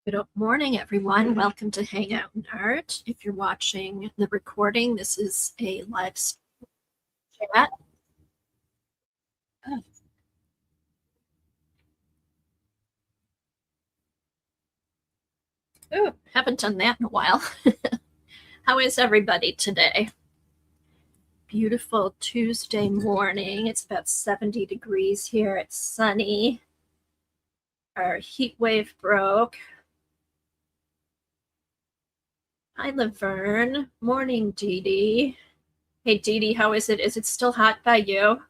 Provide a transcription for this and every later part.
Good morning, everyone. Welcome to Hangout and Art. If you're watching the recording, this is a live chat. Oh, haven't done that in a while. How is everybody today? Beautiful Tuesday morning. It's about 70 degrees here. It's sunny. Our heat wave broke. Hi, Laverne. Morning, Dee Dee. Hey, Dee Dee, how is it? Is it still hot by you?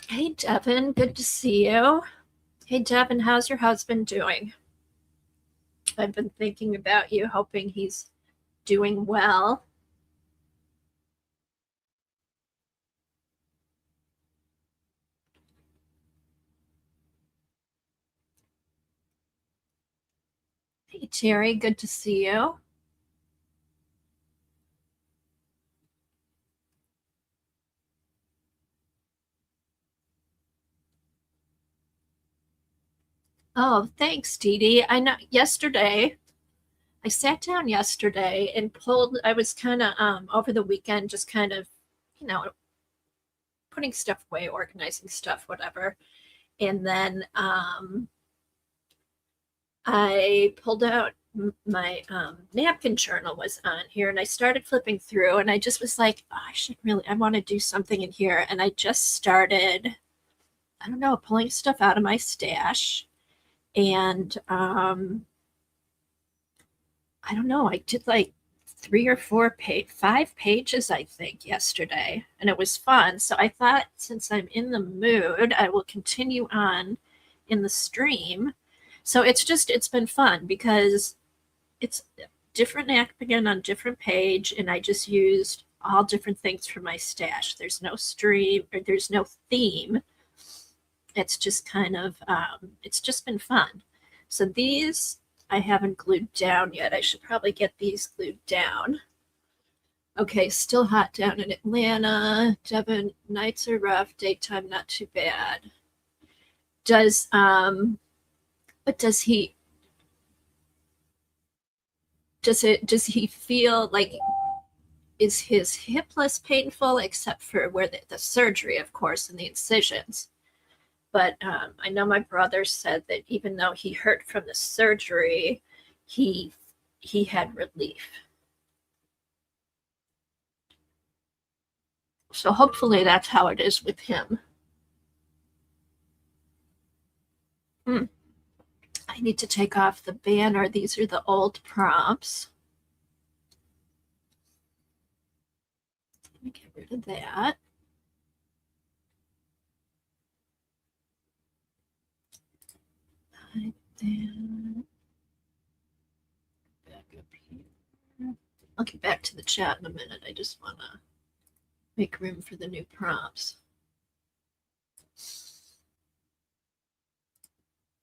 Hey, Devin. Good to see you. Hey, Devin, how's your husband doing? I've been thinking about you, hoping he's doing well. Hey, Terry, good to see you. Oh, thanks, Dee Dee. I know I sat down yesterday and I was kind of over the weekend, just kind of, you know, putting stuff away, organizing stuff, whatever. And then I pulled out my napkin journal was on here and I started flipping through and I just was like, oh, I want to do something in here. And I just started, I don't know, pulling stuff out of my stash. And I don't know, I did like 5 pages, I think, yesterday, and it was fun. So I thought since I'm in the mood, I will continue on in the stream. So it's been fun because it's different napkin on different page, and I just used all different things from my stash. There's no stream or there's no theme. It's just kind of it's just been fun. So these I haven't glued down yet. I should probably get these glued down. Okay, still hot down in Atlanta. Devin, nights are rough, daytime not too bad. But does he feel like, is his hip less painful except for where the surgery, of course, and the incisions? But I know my brother said that even though he hurt from the surgery, he had relief. So hopefully that's how it is with him. I need to take off the banner. These are the old prompts. Let me get rid of that. Hide that. Back up here. I'll get back to the chat in a minute. I just want to make room for the new prompts.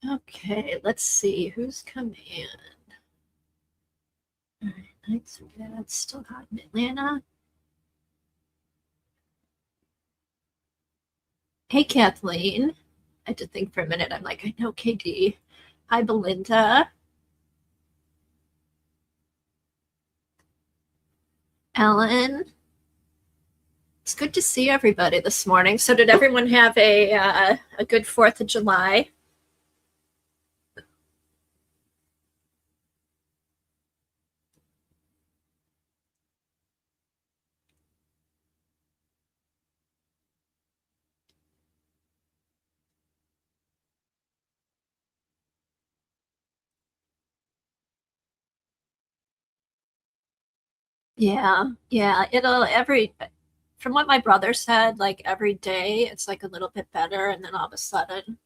Okay, let's see who's come in. All right, nights are bad. Still hot in Atlanta. Hey, Kathleen. I had to think for a minute. I'm like, I know KD. Hi, Belinda. Ellen. It's good to see everybody this morning. So, did everyone have a good 4th of July? Yeah, yeah. From what my brother said, like every day it's like a little bit better, and then all of a sudden,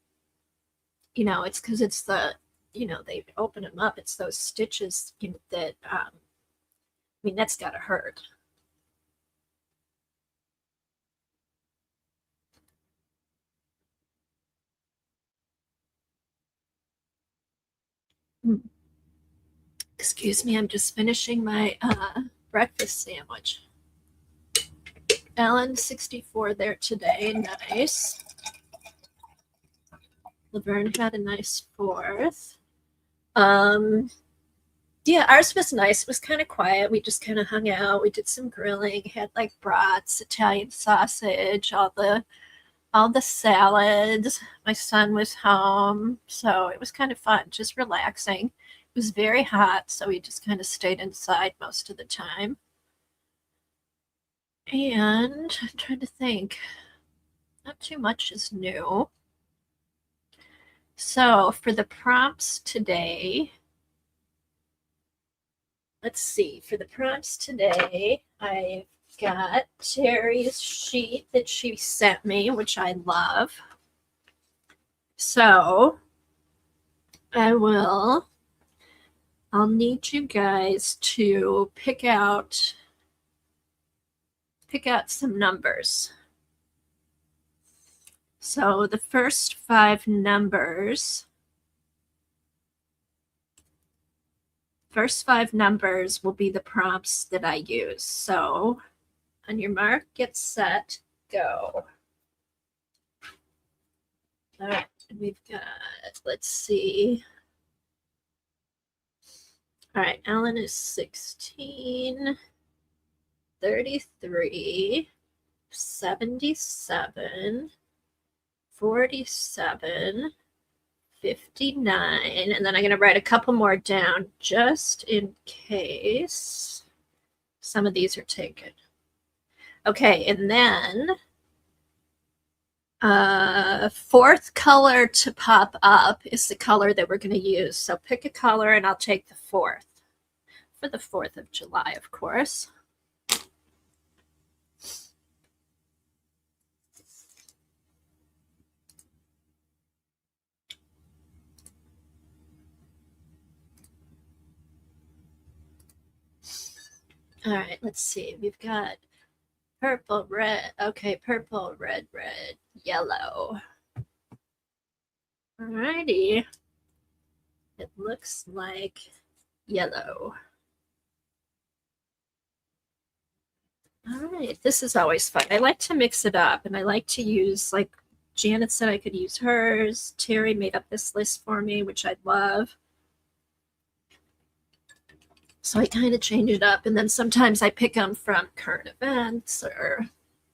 it's because it's they open them up. It's those stitches that, I mean, that's gotta hurt. Mm. Excuse me, I'm just finishing my breakfast sandwich. Ellen, 64 there today. Nice. Laverne had a nice 4th. Yeah, ours was nice. It was kind of quiet. We just kind of hung out. We did some grilling, had like brats, Italian sausage, all the salads. My son was home, so it was kind of fun, just relaxing. It was very hot, so we just kind of stayed inside most of the time. And I'm trying to think. Not too much is new. So for the prompts today, let's see. For the prompts today, I've got Terry's sheet that she sent me, which I love. So I'll need you guys to pick out some numbers. So the first 5 numbers will be the prompts that I use. So on your mark, get set, go. All right, we've got, let's see. All right, Ellen is 16, 33, 77, 47, 59, and then I'm going to write a couple more down just in case some of these are taken. Okay, and then 4th color to pop up is the color that we're going to use. So pick a color and I'll take the 4th. For the 4th of July, of course. All right, let's see. We've got purple, red. Okay, purple, red, red, yellow. Alrighty. It looks like yellow. All right, this is always fun. I like to mix it up, and I like to use, like Janet said I could use hers. Terry made up this list for me, which I love. So I kind of change it up, and then sometimes I pick them from current events, or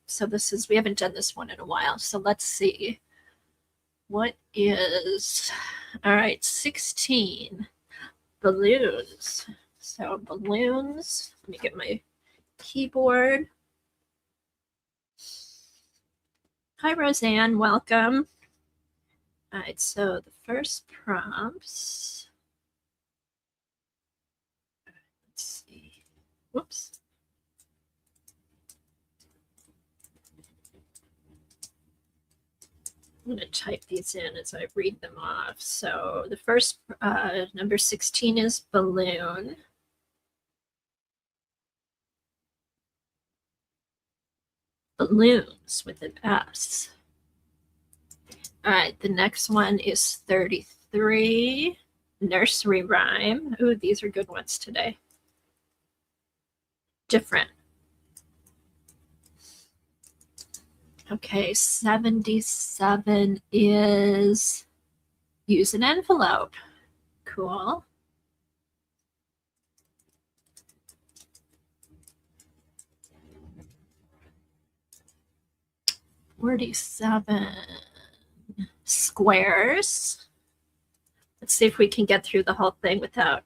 so we haven't done this one in a while. So let's see. What is, all right, 16, balloons. So balloons, let me get my keyboard. Hi, Roseanne, welcome. All right, so the first prompts, let's see, whoops. I'm going to type these in as I read them off. So the first, number 16 is balloon. Balloons with an S. All right, the next one is 33, nursery rhyme. Ooh, these are good ones today. Different. Okay, 77 is use an envelope. Cool. 47 squares. Let's see if we can get through the whole thing without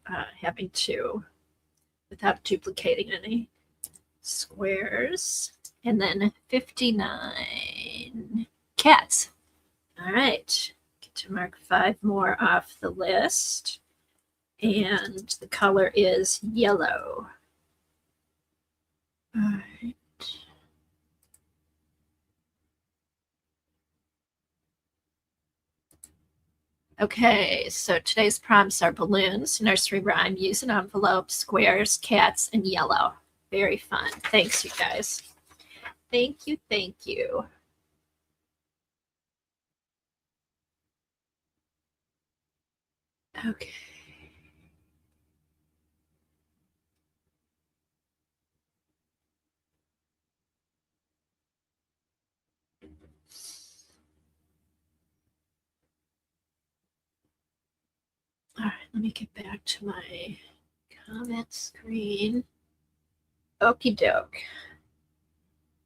without duplicating any squares. And then 59 cats. All right, get to mark 5 more off the list. And the color is yellow. All right. Okay, so today's prompts are balloons, nursery rhyme, use an envelope, squares, cats, and yellow. Very fun. Thanks, you guys. Thank you, thank you. Okay. let me get back to my comment screen. Okie doke.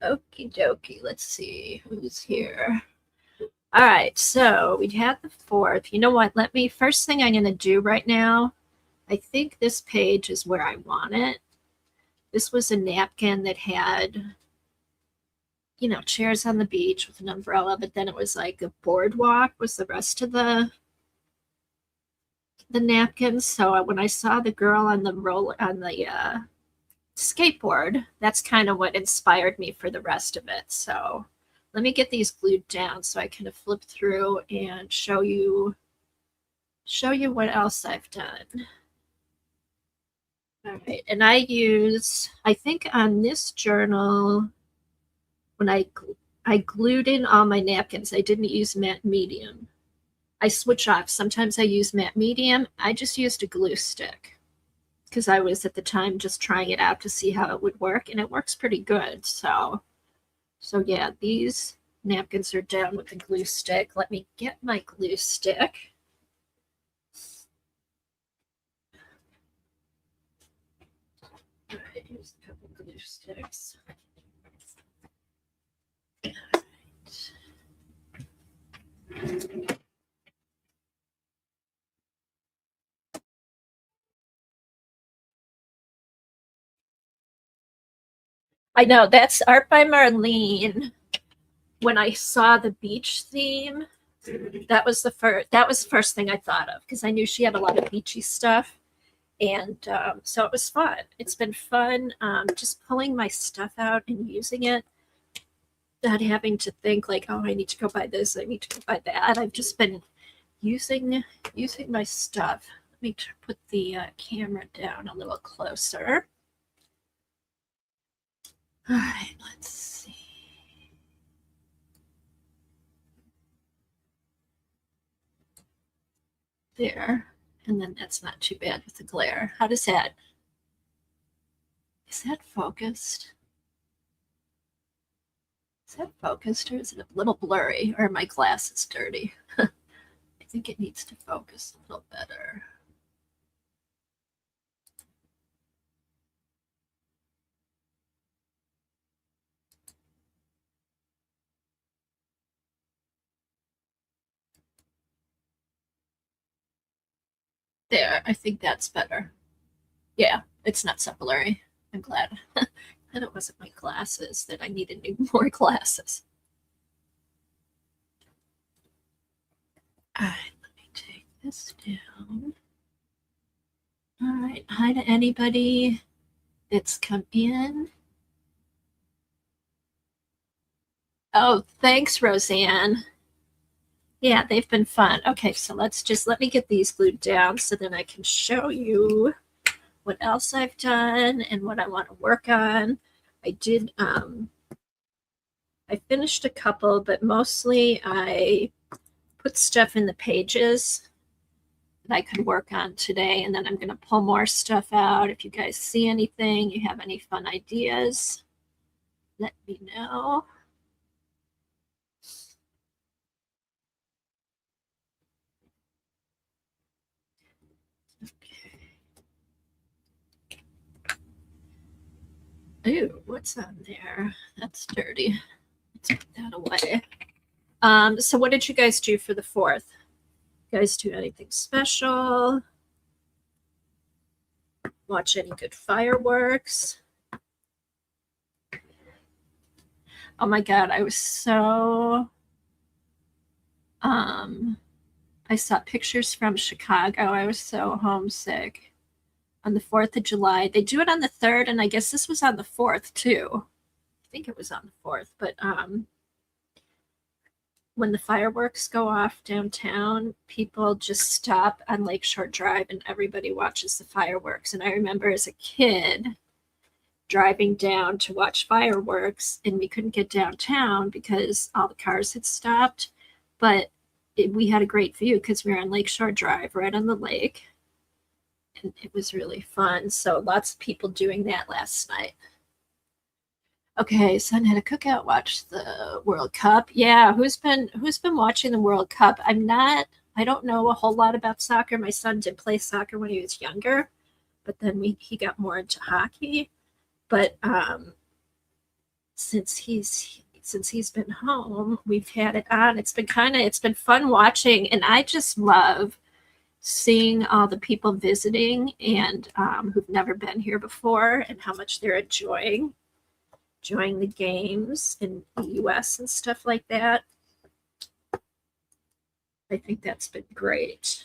Okie dokie. Let's see who's here. All right, so we had the 4th. You know what? First thing I'm going to do right now, I think this page is where I want it. This was a napkin that had, chairs on the beach with an umbrella, but then it was like a boardwalk was the rest of the napkins. So when I saw the girl on the skateboard, that's kind of what inspired me for the rest of it. So let me get these glued down so I can flip through and show you what else I've done. All right, and I think on this journal, when I glued in all my napkins, I didn't use matte medium. I switch off. Sometimes I use matte medium. I just used a glue stick because I was at the time just trying it out to see how it would work, and it works pretty good. So yeah, these napkins are down with the glue stick. Let me get my glue stick. All right, here's a couple glue sticks. All right. I know, that's art by Marlene. When I saw the beach theme, that was the first thing I thought of because I knew she had a lot of beachy stuff. And so it was fun. It's been fun just pulling my stuff out and using it, not having to think like, oh, I need to go buy this, I need to go buy that. I've just been using my stuff. Let me put the camera down a little closer. All right, let's see. There. And then that's not too bad with the glare. How does that? Is that focused? Is that focused or is it a little blurry? Or my glass is dirty? I think it needs to focus a little better. There, I think that's better. Yeah, it's not so blurry. I'm glad. And it wasn't my glasses that I needed new more glasses. All right, let me take this down. All right, hi to anybody that's come in. Oh, thanks, Roseanne. Yeah, they've been fun. Okay, so let me get these glued down so then I can show you what else I've done and what I want to work on. I did, I finished a couple, but mostly I put stuff in the pages that I could work on today, and then I'm going to pull more stuff out. If you guys see anything, you have any fun ideas, let me know. Ooh, what's on there? That's dirty. Let's put that away. So what did you guys do for the 4th? You guys do anything special? Watch any good fireworks? Oh my God, I was so I saw pictures from Chicago. I was so homesick on the 4th of July. They do it on the 3rd, and I guess this was on the 4th too. I think it was on the 4th, but when the fireworks go off downtown, people just stop on Lakeshore Drive and everybody watches the fireworks. And I remember as a kid driving down to watch fireworks, and we couldn't get downtown because all the cars had stopped. But we had a great view because we were on Lakeshore Drive, right on the lake. And it was really fun. So lots of people doing that last night. Okay, son had a cookout, watched the World Cup. Yeah, who's been watching the World Cup? I'm not I don't know a whole lot about soccer. My son did play soccer when he was younger, but then he got more into hockey. But since he's been home, we've had it on. It's been fun watching, and I just love seeing all the people visiting and who've never been here before and how much they're enjoying the games in the US and stuff like that. I think that's been great.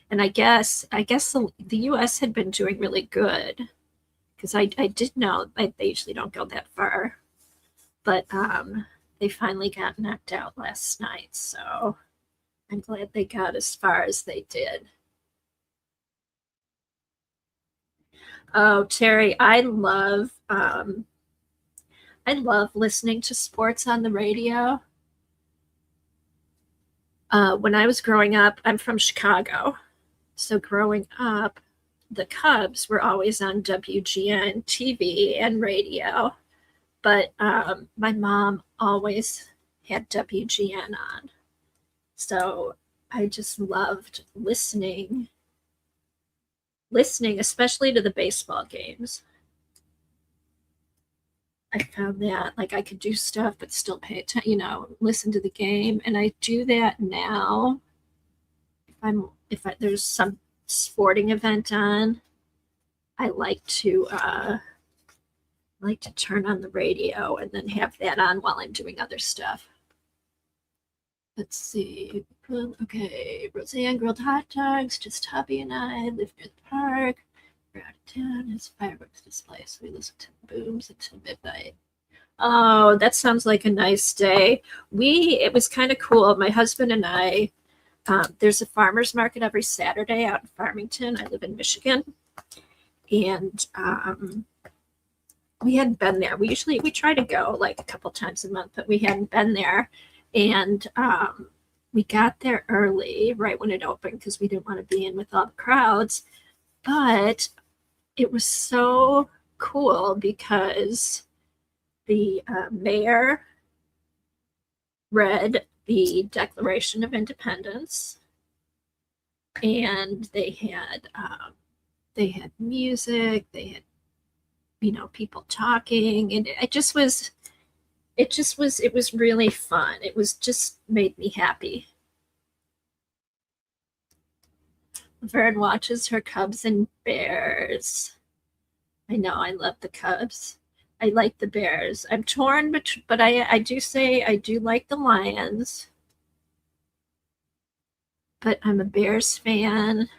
And I guess the US had been doing really good because I did know they usually don't go that far, but they finally got knocked out last night, so I'm glad they got as far as they did. Oh, Terry, I love listening to sports on the radio. When I was growing up, I'm from Chicago. So growing up, the Cubs were always on WGN TV and radio, but my mom always had WGN on. So I just loved listening, especially to the baseball games. I found that like I could do stuff but still pay attention, listen to the game. And I do that now. There's some sporting event on, I like to turn on the radio and then have that on while I'm doing other stuff. Let's see. Okay, Roseanne grilled hot dogs. Just hubby and I live near the park. We're out of town. It's fireworks display, so we listen to the booms until midnight. Oh, that sounds like a nice day. It was kind of cool. My husband and I, there's a farmer's market every Saturday out in Farmington. I live in Michigan. And we hadn't been there. We try to go like a couple times a month, but we hadn't been there. And we got there early, right when it opened, because we didn't want to be in with all the crowds. But it was so cool because the mayor read the Declaration of Independence, and they had music, they had people talking, and it was really fun. It was just made me happy. Vern watches her Cubs and Bears. I know, I love the Cubs. I like the Bears. I'm torn, but I do say I do like the Lions. But I'm a Bears fan.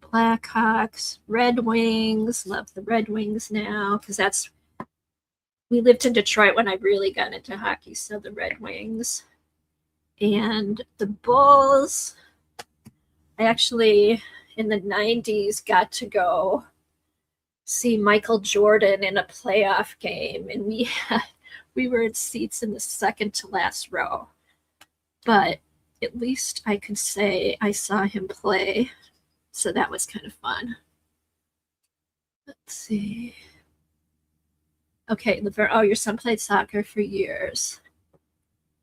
Blackhawks, Red Wings, love the Red Wings now because we lived in Detroit when I really got into hockey, so the Red Wings. And the Bulls, I actually in the 90s got to go see Michael Jordan in a playoff game, and we were in seats in the second to last row. But at least I could say I saw him play. So that was kind of fun. Let's see. Okay, your son played soccer for years.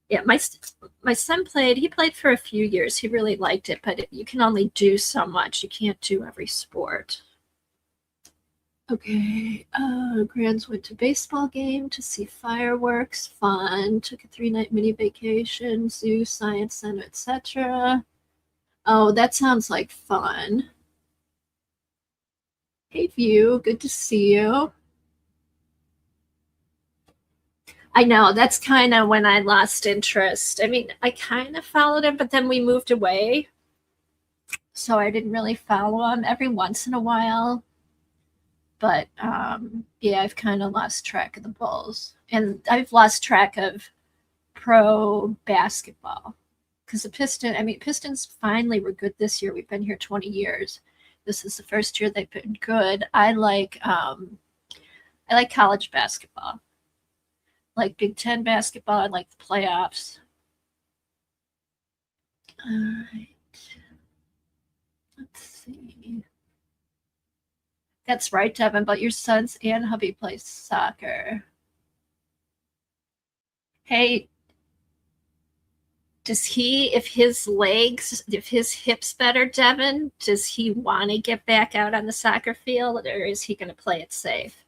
Yeah, my son he played for a few years. He really liked it, but you can only do so much. You can't do every sport. Okay, Grands went to baseball game to see fireworks. Fun. Took a 3-night mini vacation, zoo, science center, etc. Oh, that sounds like fun. Hey, View, good to see you. I know, that's kind of when I lost interest. I mean, I kind of followed him, but then we moved away. So I didn't really follow him every once in a while. But yeah, I've kind of lost track of the Bulls. And I've lost track of pro basketball. Because Pistons finally were good this year. We've been here 20 years. This is the first year they've been good. I like college basketball. Like Big Ten basketball. I like the playoffs. All right. Let's see. That's right, Devin, but your sons and hubby play soccer. Hey, Does he, if his legs, if his hips better, Devin, does he want to get back out on the soccer field, or is he going to play it safe?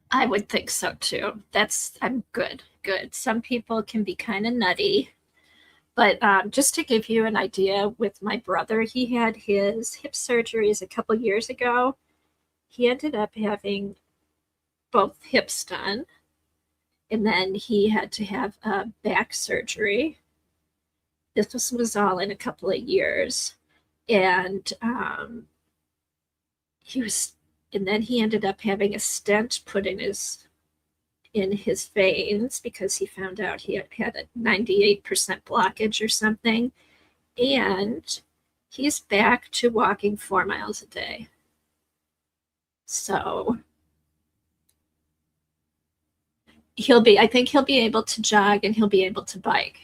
I would think so too. I'm good, good. Some people can be kind of nutty, but just to give you an idea, with my brother, he had his hip surgeries a couple years ago. He ended up having both hips done, and then he had to have a back surgery. This was all in a couple of years, and he was, and then he ended up having a stent put in his veins because he found out he had a 98% blockage or something. And he's back to walking 4 miles a day. So I think he'll be able to jog and he'll be able to bike.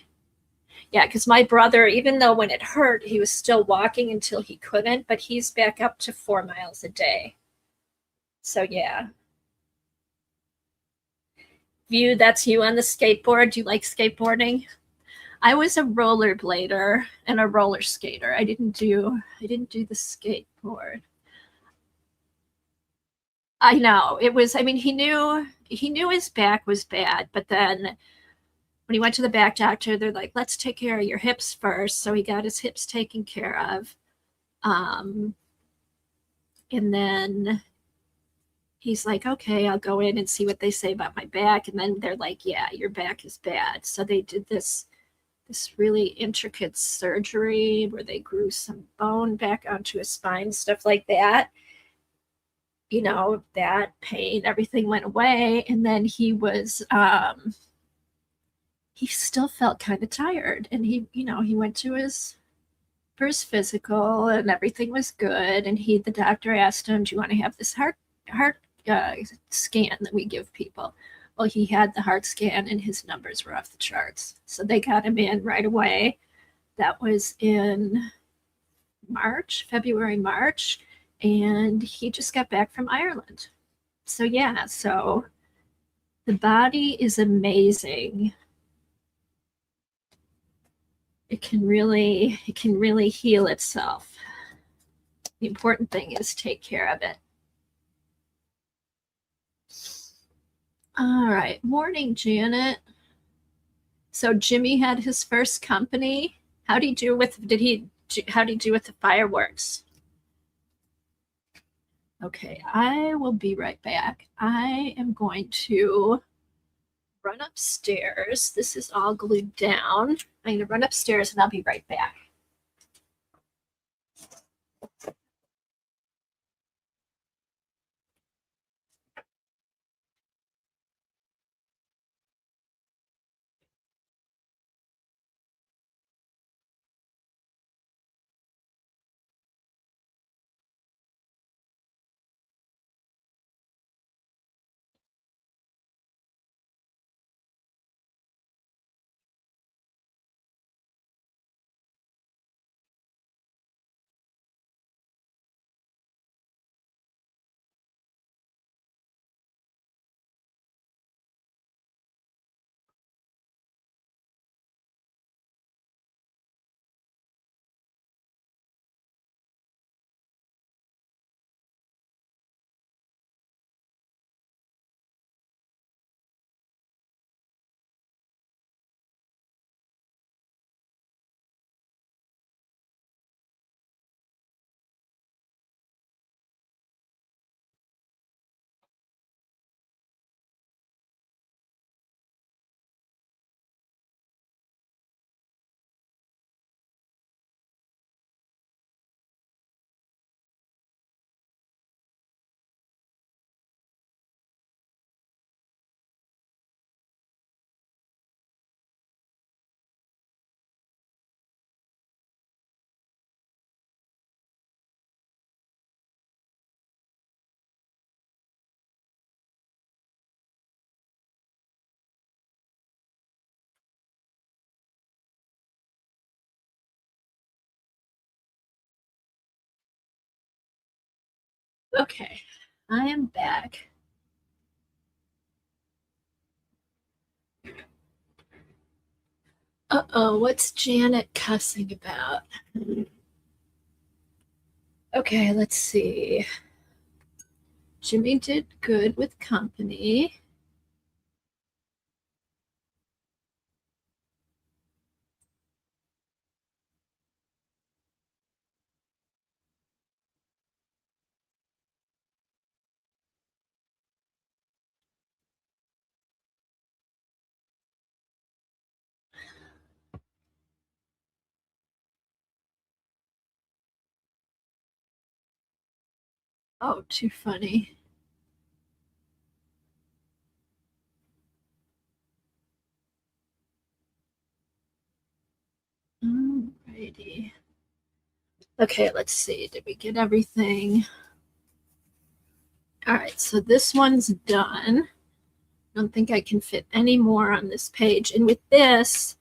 Yeah, because my brother, even though when it hurt, he was still walking until he couldn't, but he's back up to 4 miles a day. So yeah. View, that's you on the skateboard. Do you like skateboarding? I was a rollerblader and a roller skater. I didn't do the skateboard. I know. It was, I mean, he knew his back was bad, but then when he went to the back doctor, they're like, let's take care of your hips first. So he got his hips taken care of. Um, and then he's like, okay, I'll go in and see what they say about my back. And then they're like, yeah, your back is bad. So they did this really intricate surgery where they grew some bone back onto his spine, stuff like that. That pain, everything went away. And then he still felt kind of tired. And he went to his first physical and everything was good. And the doctor asked him, do you want to have this heart scan that we give people? Well, he had the heart scan and his numbers were off the charts. So they got him in right away. That was in February, March, and he just got back from Ireland. So yeah, so the body is amazing. It can really heal itself. The important thing is take care of it. All right. Morning, Janet. So Jimmy had his first company. How did he do with the fireworks? Okay, I will be right back. I am going to run upstairs. This is all glued down. I'm going to run upstairs and I'll be right back. Okay, I am back. Uh-oh, what's Janet cussing about? Okay, let's see. Jimmy did good with company. Oh, too funny. Alrighty. Okay, let's see. Did we get everything? All right, so this one's done. I don't think I can fit any more on this page. And with this,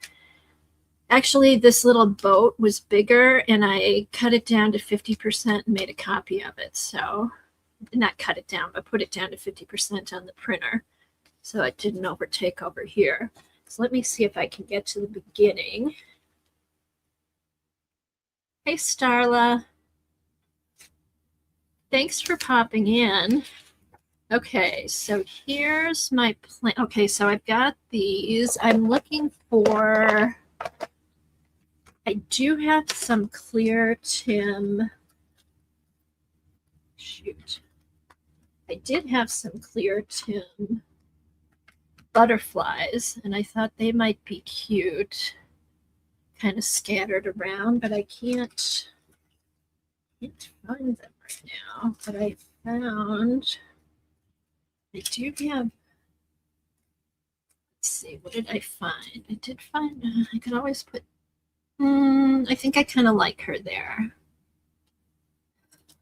actually, this little boat was bigger and I cut it down to 50% and made a copy of it. So, not cut it down, but put it down to 50% on the printer so it didn't overtake over here. So, let me see if I can get to the beginning. Hey, Starla. Thanks for popping in. Okay, so here's my plan. Okay, so I've got these. I'm looking for, I do have some clear Tim. Shoot. I did have some clear Tim butterflies, and I thought they might be cute, kind of scattered around, but I can't find them right now. But I found, I do have, let's see, what did I find? I did find, I could always put, I think I kind of like her there.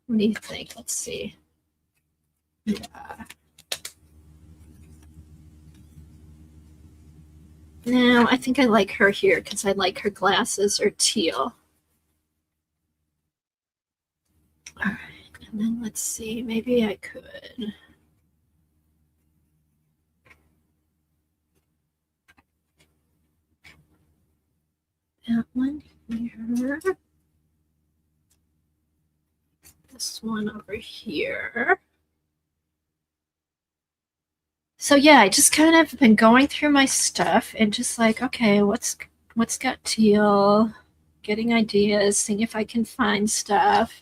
What do you think? Let's see. Yeah. No, I think I like her here because I like her glasses are teal. All right, and then let's see. Maybe I could. That one here. This one over here. So yeah, I just kind of been going through my stuff and just like, okay, what's got teal? Getting ideas, seeing if I can find stuff.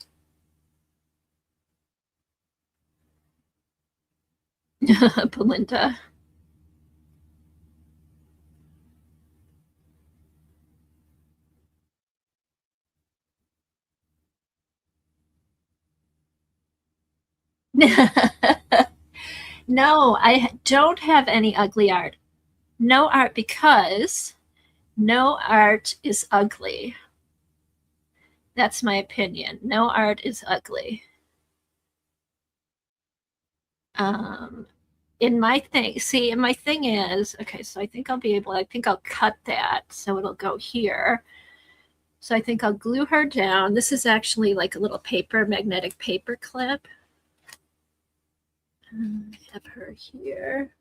Belinda. No, I don't have any ugly art. No art because no art is ugly. That's my opinion. No art is ugly. Um, in my thing, see, my thing is, okay, so I think I'll cut that so it'll go here. So I think I'll glue her down. This is actually like a little magnetic paper clip. Have her here.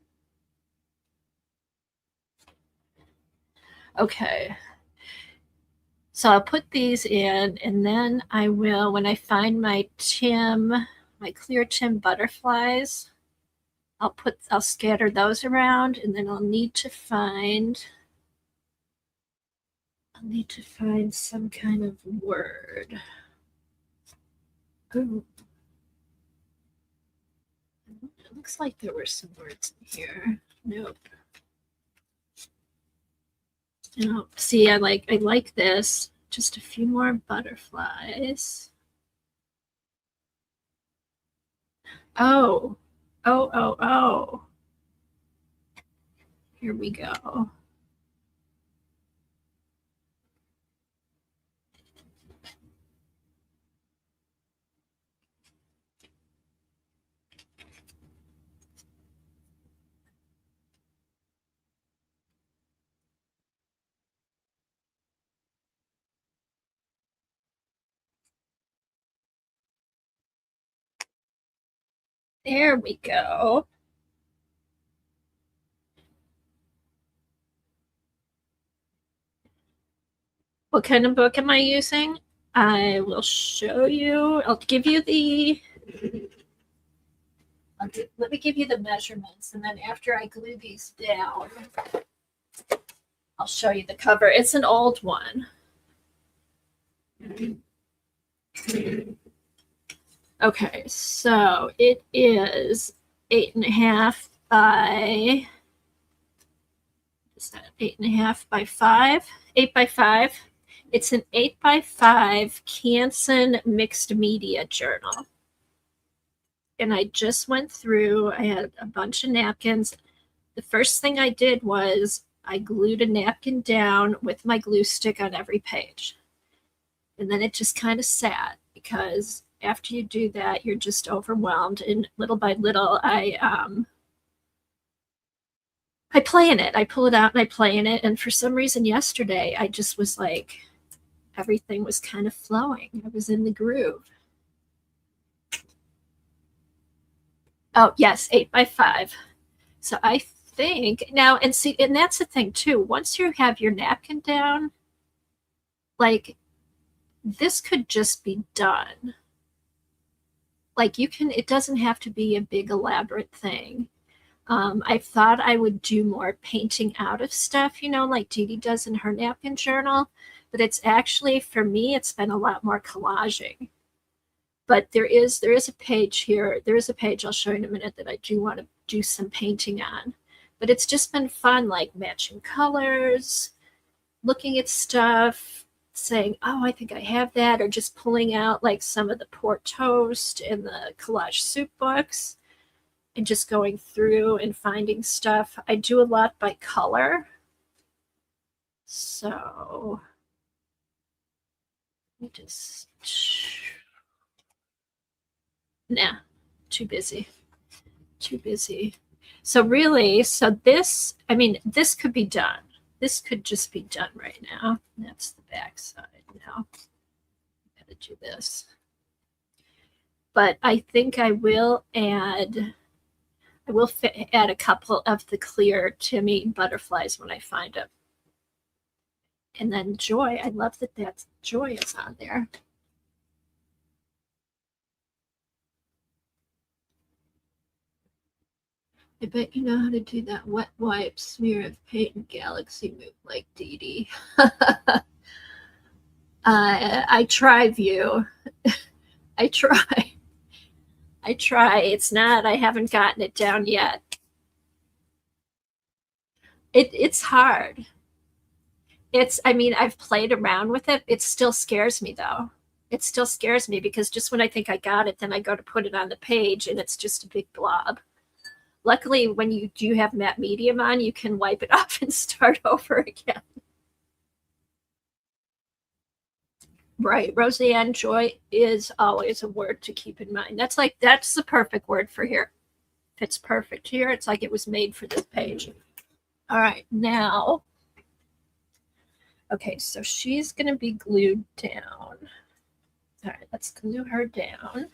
Okay. So I'll put these in and then I will, when I find my clear Tim butterflies, I'll scatter those around and then I'll need to find some kind of word. Ooh, it looks like there were some words in here. Nope. No, see, I like this. Just a few more butterflies. Oh, oh. Here we go. There we go. What kind of book am I using? I will show you. I'll give you the. Let me give you the measurements, and then after I glue these down, I'll show you the cover. It's an old one. Okay, so it is 8.5 by. Is that 8.5 by 5? 8 by 5. It's an 8 by 5 Canson mixed media journal. And I just went through, I had a bunch of napkins. The first thing I did was I glued a napkin down with my glue stick on every page. And then it just kind of sat because after you do that, you're just overwhelmed. And little by little, I play in it. I pull it out and I play in it. And for some reason yesterday, I just was like, everything was kind of flowing. I was in the groove. Oh, yes, 8 by 5. So I think now, and see, and that's the thing too. Once you have your napkin down, like this could just be done. Like you can, it doesn't have to be a big elaborate thing. I thought I would do more painting out of stuff, you know, like Dee Dee does in her napkin journal, but it's actually, for me, it's been a lot more collaging. But there is a page here. There is a page I'll show you in a minute that I do want to do some painting on. But it's just been fun, like matching colors, looking at stuff, saying, oh, I think I have that, or just pulling out like some of the Port Toast and the collage soup books and just going through and finding stuff. I do a lot by color. So let me just, nah, too busy. Too busy. So really, so this, I mean, this could be done. This could just be done right now. That's the back side now. Gotta do this. But I think I will add a couple of the clear Timmy butterflies when I find them. And then Joy, I love that Joy is on there. I bet you know how to do that wet wipe smear of paint and galaxy move like Dee Dee. I try, View. I try. I try. It's not, I haven't gotten it down yet. It's hard. I mean, I've played around with it. It still scares me though. It still scares me because just when I think I got it, then I go to put it on the page and it's just a big blob. Luckily, when you do have matte medium on, you can wipe it off and start over again. Right. Roseanne, joy is always a word to keep in mind. That's the perfect word for here. Fits perfect here. It's like it was made for this page. All right, now, okay, so she's going to be glued down. All right, let's glue her down.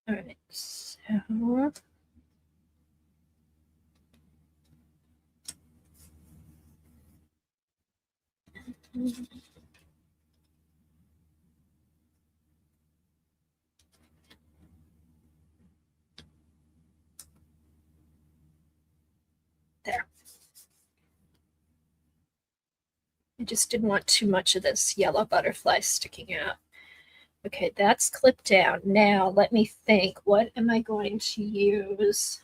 All right, so there. I just didn't want too much of this yellow butterfly sticking out. Okay, that's clipped down. Now let me think, what am I going to use?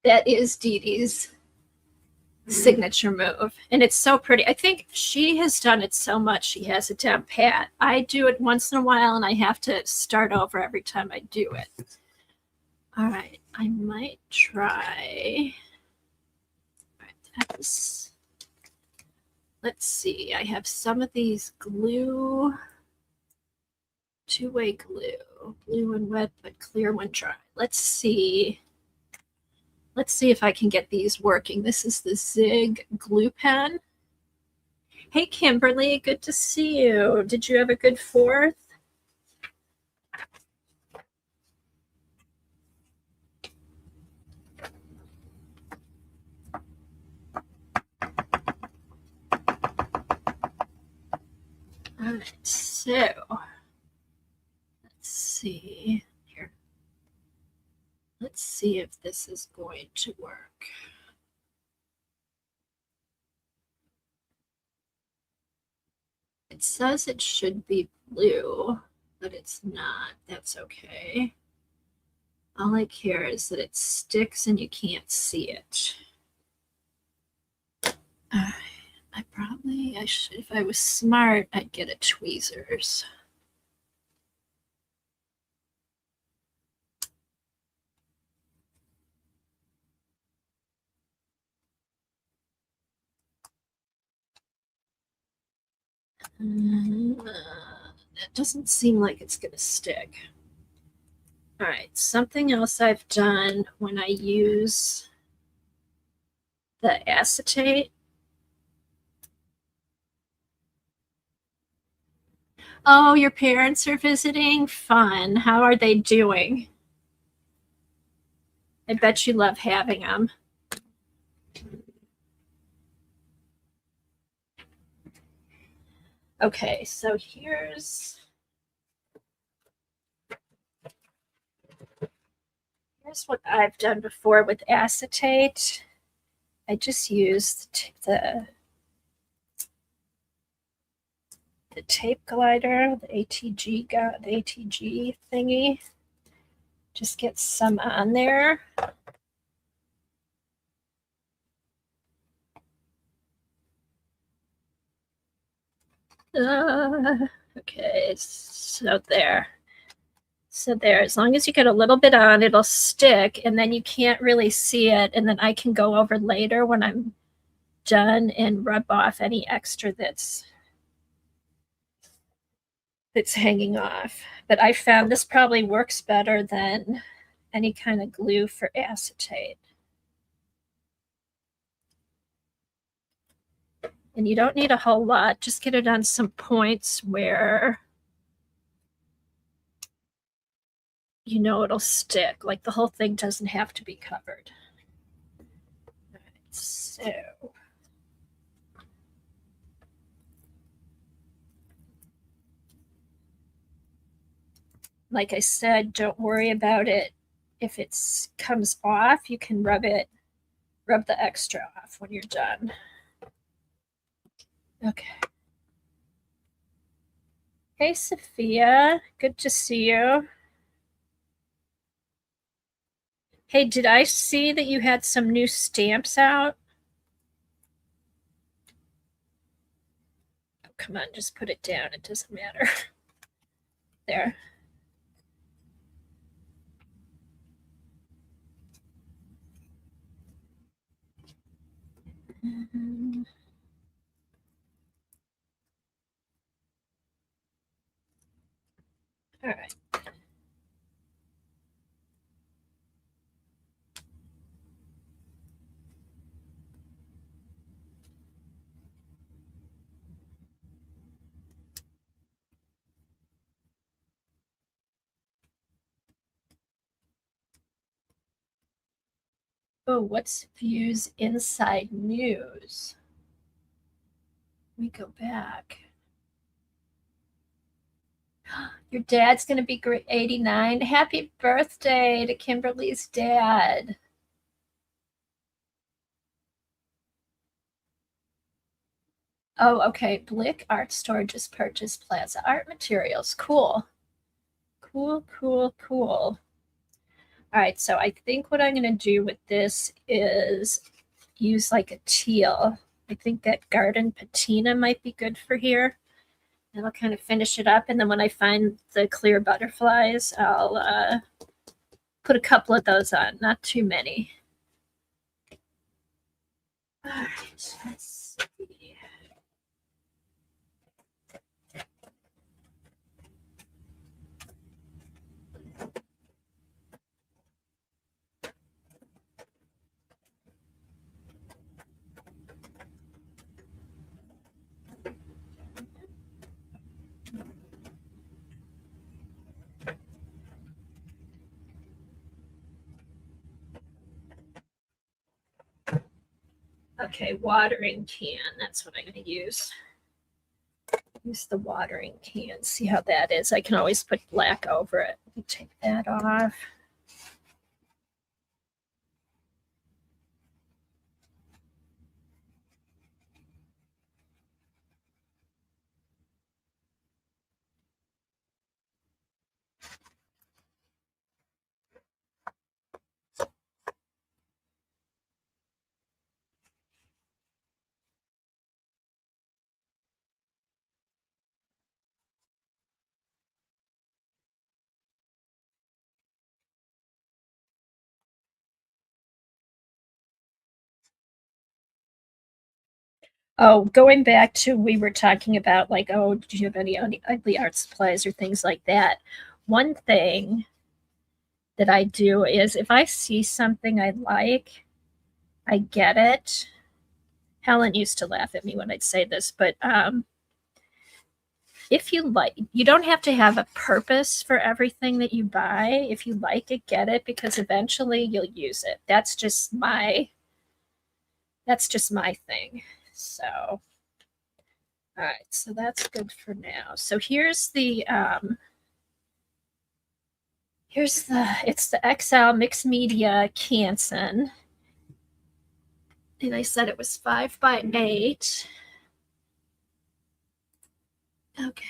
That is Dee Dee's. signature move. And it's so pretty. I think she has done it so much, she has it down pat. I do it once in a while and I have to start over every time I do it. All right, I might try. All right, let's see. I have some of these glue, two-way glue, blue when wet, but clear when dry. Let's see. Let's see if I can get these working. This is the Zig glue pen. Hey, Kimberly, good to see you. Did you have a good 4th? All right, so let's see here. Let's see if this is going to work. It says it should be blue, but it's not. That's okay. All I care is that it sticks and you can't see it. I should, if I was smart, I'd get a tweezers. That doesn't seem like it's going to stick. All right, something else I've done when I use the acetate. Oh, your parents are visiting? Fun. How are they doing? I bet you love having them. Okay, so here's what I've done before with acetate. I just used the tape glider, the ATG thingy. Just get some on there. Okay, so there. So there, as long as you get a little bit on, it'll stick, and then you can't really see it, and then I can go over later when I'm done and rub off any extra that's hanging off. But I found this probably works better than any kind of glue for acetate. And you don't need a whole lot. Just get it on some points where you know it'll stick. Like the whole thing doesn't have to be covered. All right, so like I said, don't worry about it. If it comes off, you can rub the extra off when you're done. Okay. Hey, Sophia. Good to see you. Hey, did I see that you had some new stamps out? Oh, come on, just put it down. It doesn't matter. There. All right. Oh, what's Views Inside News? Let me go back. Your dad's going to be 89. Happy birthday to Kimberly's dad. Oh, okay. Blick Art Store just purchased Plaza Art Materials. Cool. Cool, cool, cool. All right, so I think what I'm going to do with this is use like a teal. I think that Garden Patina might be good for here. And I'll kind of finish it up. And then when I find the clear butterflies, I'll put a couple of those on, not too many. All right, let's see. Okay, watering can. That's what I'm going to use. Use the watering can. See how that is. I can always put black over it. Let me take that off. Oh, going back to we were talking about like, oh, do you have any ugly art supplies or things like that? One thing that I do is if I see something I like, I get it. Helen used to laugh at me when I'd say this, but if you like, you don't have to have a purpose for everything that you buy. If you like it, get it, because eventually you'll use it. That's just my thing. So, all right, so that's good for now. So here's the it's the XL Mixed Media Canson. And I said it was 5x8. Okay.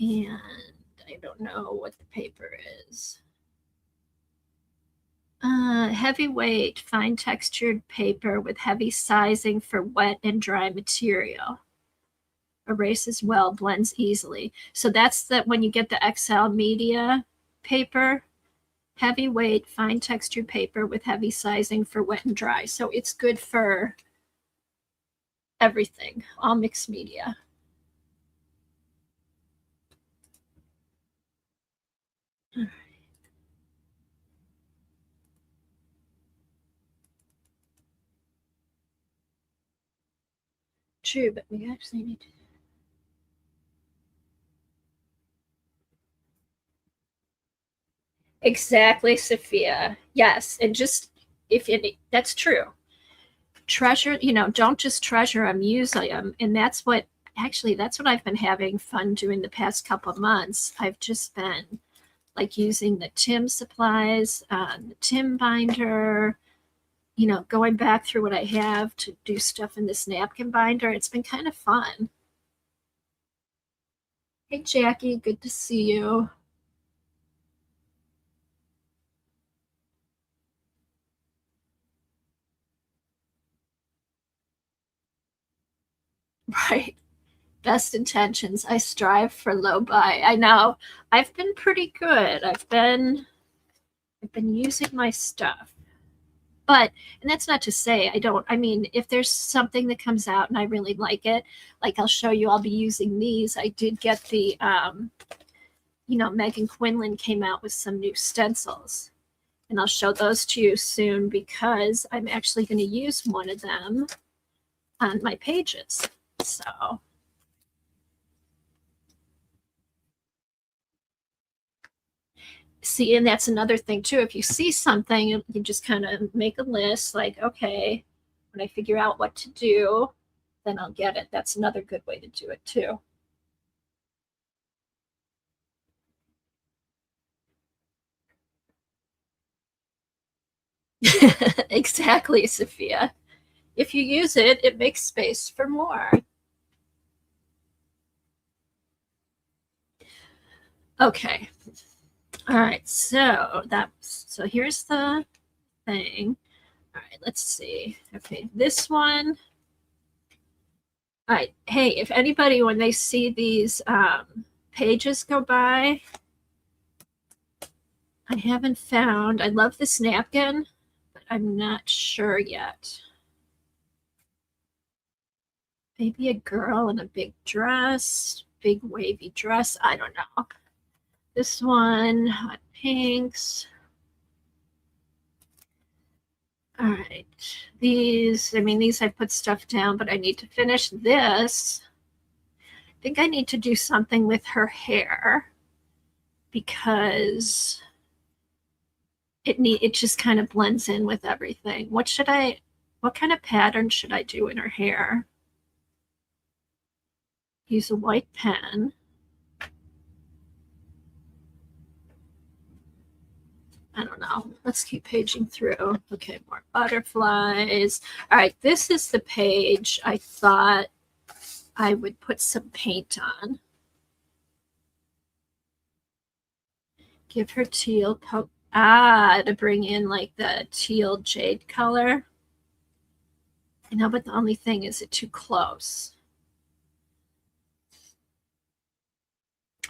And I don't know what the paper is. Heavyweight, fine textured paper with heavy sizing for wet and dry material. Erases well, blends easily. So that's that when you get the XL Media paper, heavyweight, fine textured paper with heavy sizing for wet and dry. So it's good for everything, all mixed media. True, but we actually need to. Exactly, Sophia. Yes. And just if it, that's true. Treasure, don't just treasure them, use them. And that's what I've been having fun doing the past couple of months. I've just been like using the Tim supplies, the Tim binder, going back through what I have to do stuff in this napkin binder. It's been kind of fun. Hey, Jackie, good to see you. Right. Best intentions. I strive for low buy. I know. I've been pretty good. I've been using my stuff. But and that's not to say I mean, if there's something that comes out and I really like it, like I'll show you, I'll be using these. I did get the Megan Quinlan came out with some new stencils. And I'll show those to you soon because I'm actually going to use one of them on my pages. So see, and that's another thing too. If you see something, you just kind of make a list like, okay, when I figure out what to do, then I'll get it. That's another good way to do it too. Exactly, Sophia. If you use it, it makes space for more. Okay. All right, so here's the thing. All right, let's see. Okay, this one. All right, hey, if anybody, when they see these pages go by, I haven't found, I love this napkin, but I'm not sure yet. Maybe a girl in a big dress, big wavy dress. I don't know. This one, hot pinks. All right. These I put stuff down, but I need to finish this. I think I need to do something with her hair because it just kind of blends in with everything. What kind of pattern should I do in her hair? Use a white pen. I don't know. Let's keep paging through. Okay, more butterflies. All right, this is the page I thought I would put some paint on. Give her teal to bring in like the teal jade color. I know, but the only thing is it too close.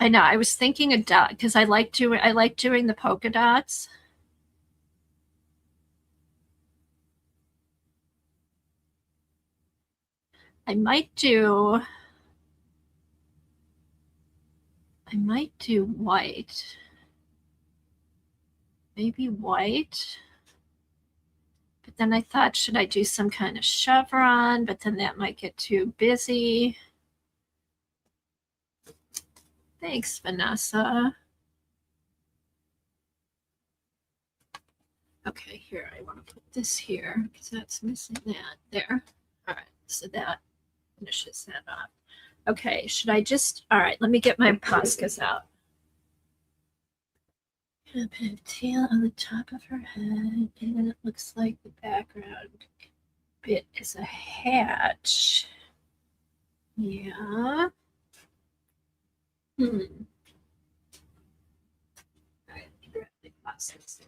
I know. I was thinking a dot because I like doing the polka dots. I might do white. Maybe white. But then I thought, should I do some kind of chevron? But then that might get too busy. Thanks, Vanessa. Okay, here, I want to put this here because that's missing that. There. All right, so that finishes that off. Okay, all right, let me get my Poscas out. A bit of tail on the top of her head, and then it looks like the background bit is a hatch. Yeah. Hmm. All right, grab the Poscas.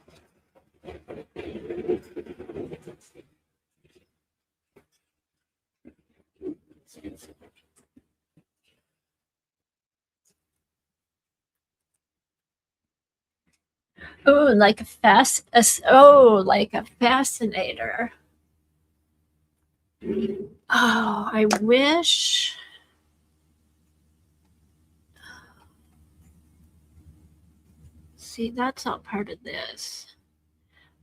Oh, like like a fascinator. Oh, I wish. See, that's all part of this.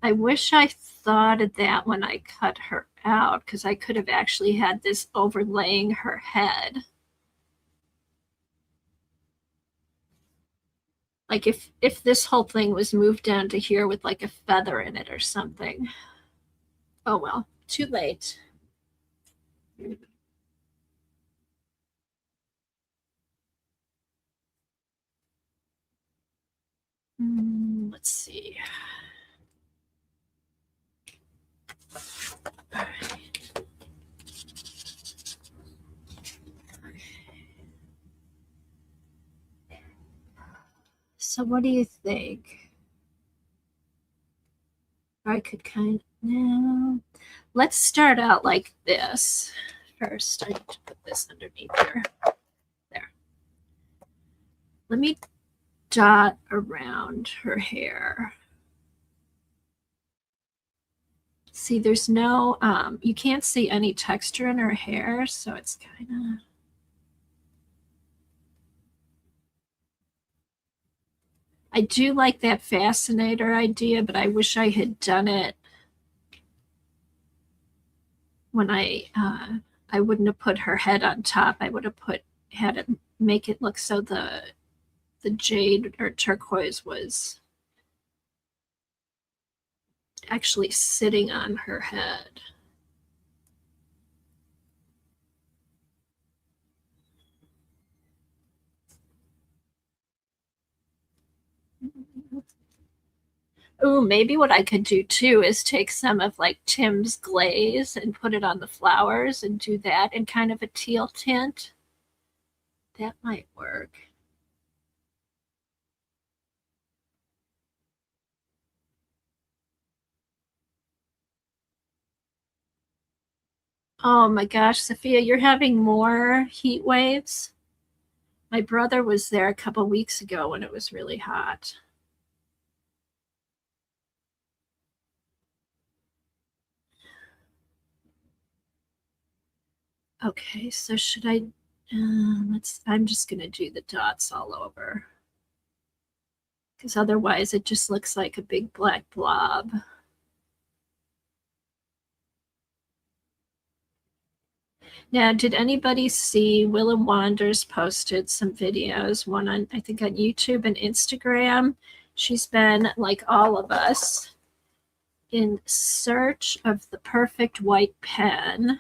I wish I thought of that when I cut her out because I could have actually had this overlaying her head. Like if this whole thing was moved down to here with like a feather in it or something. Oh well, too late. Let's see. All right. So what do you think? I could kind of now. Let's start out like this. First, I need to put this underneath here. There. Let me dot around her hair. See, there's no, you can't see any texture in her hair, so it's kind of. I do like that fascinator idea, but I wish I had done it when I wouldn't have put her head on top. I would have had it make it look so the jade or turquoise was actually sitting on her head. Oh, maybe what I could do too is take some of like Tim's glaze and put it on the flowers and do that in kind of a teal tint. That might work. Oh my gosh, Sophia, you're having more heat waves? My brother was there a couple weeks ago when it was really hot. Okay, so should I I'm just gonna do the dots all over because otherwise it just looks like a big black blob. Now, did anybody see Willem Wanders posted some videos, one on, I think, on YouTube and Instagram? She's been, like all of us, in search of the perfect white pen.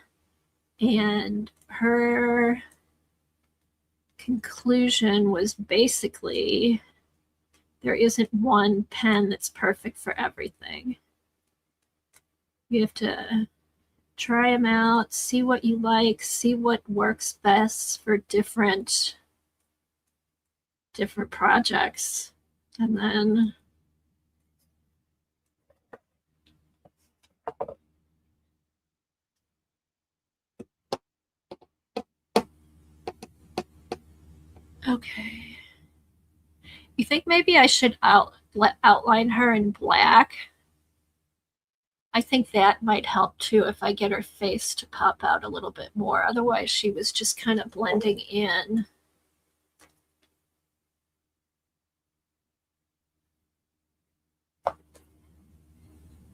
And her conclusion was basically there isn't one pen that's perfect for everything. You have to try them out, see what you like, see what works best for different projects. And then okay. You think maybe I should outline her in black? I think that might help too if I get her face to pop out a little bit more. Otherwise, she was just kind of blending in.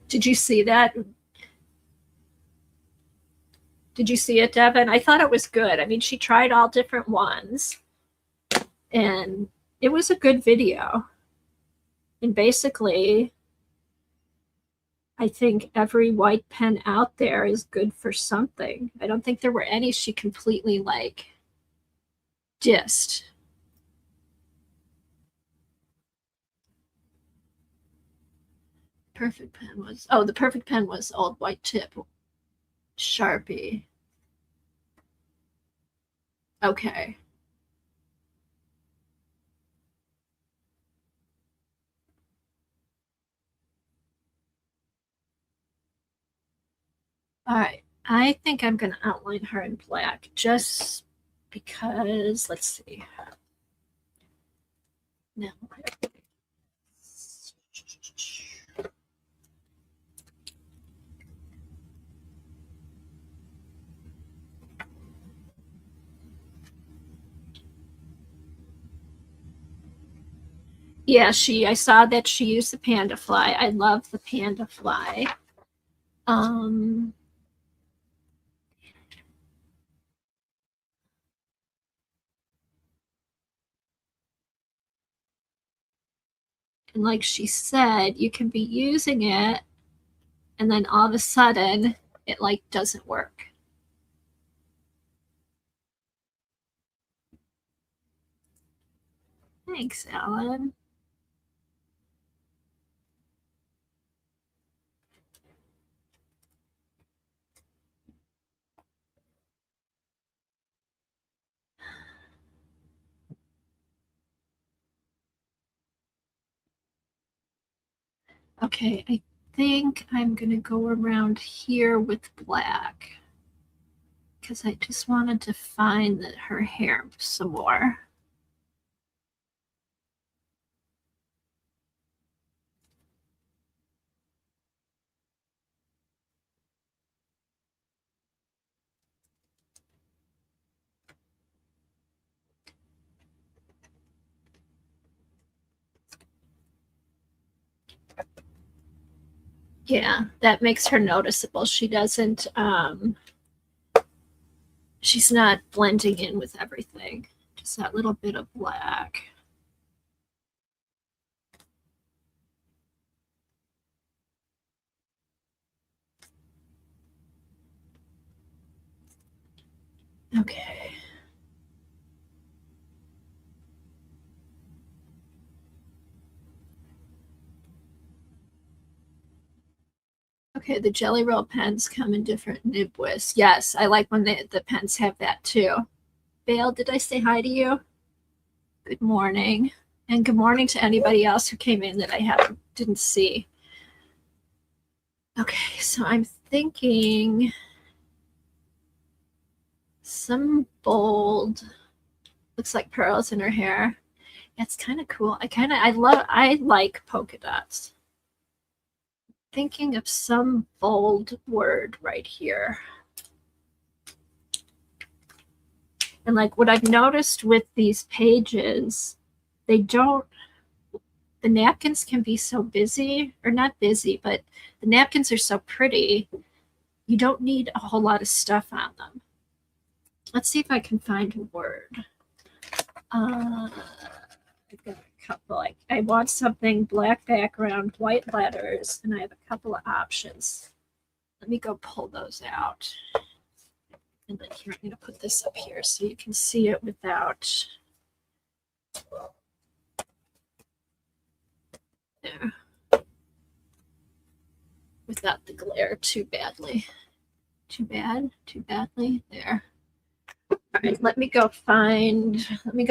Did you see that? Did you see it, Devin? I thought it was good. I mean, she tried all different ones, and it was a good video. And basically, I think every white pen out there is good for something. I don't think there were any she completely like dissed. Perfect pen was, oh, the perfect pen was old white tip Sharpie. Okay. All right. I think I'm going to outline her in black just because, let's see. No. Yeah, I saw that she used the Panda Fly. I love the Panda Fly. Um, and like she said, you can be using it and then all of a sudden it like doesn't work. Thanks, Alan. Okay, I think I'm gonna go around here with black because I just wanted to find her hair some more. Yeah, that makes her noticeable. She doesn't, she's not blending in with everything. Just that little bit of black. Okay. Okay, the Jelly Roll pens come in different nib widths. Yes, I like when the pens have that too. Vale, did I say hi to you? Good morning. And good morning to anybody else who came in that I didn't see. Okay, so I'm thinking some bold, looks like pearls in her hair. It's kind of cool. I like polka dots. Thinking of some bold word right here. And like what I've noticed with these pages, they don't, the napkins can be so busy, or not busy, but the napkins are so pretty. You don't need a whole lot of stuff on them. Let's see if I can find a word. I've got a couple. I want something black background, white letters, and I have a couple of options. Let me go pull those out. And then here, I'm going to put this up here so you can see it without. There. Without the glare too badly. Too bad, too badly. There. All right, let me go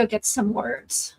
get some words.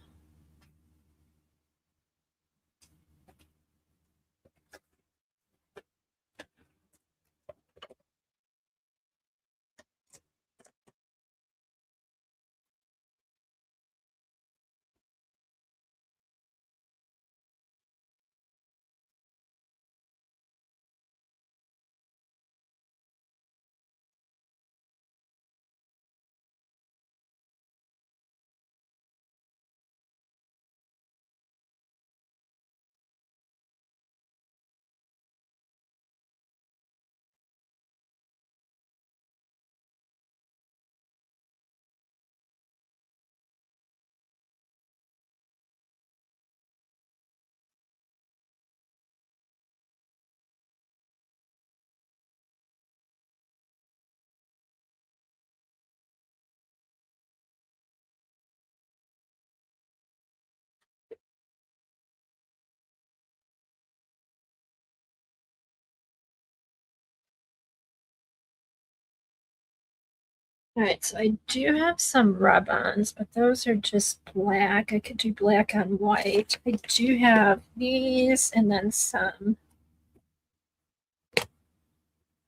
All right, so I do have some rub-ons, but those are just black. I could do black on white. I do have these and then some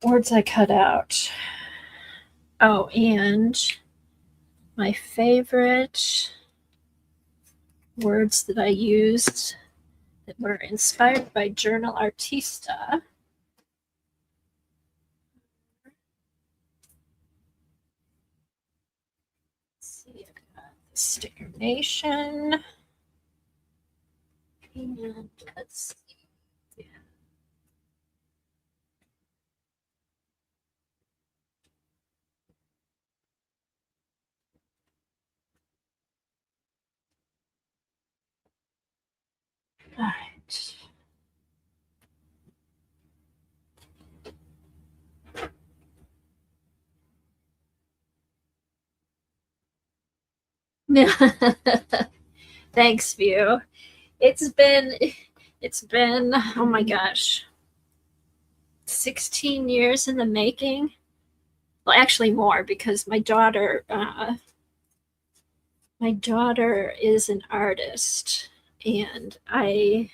words I cut out. Oh, and my favorite words that I used that were inspired by Journal Artista. Let's see, I've got the Sticker Nation. And let's see. Yeah. All right. Thanks, View. It's been oh my gosh, 16 years in the making. Well, actually more because my daughter is an artist, and I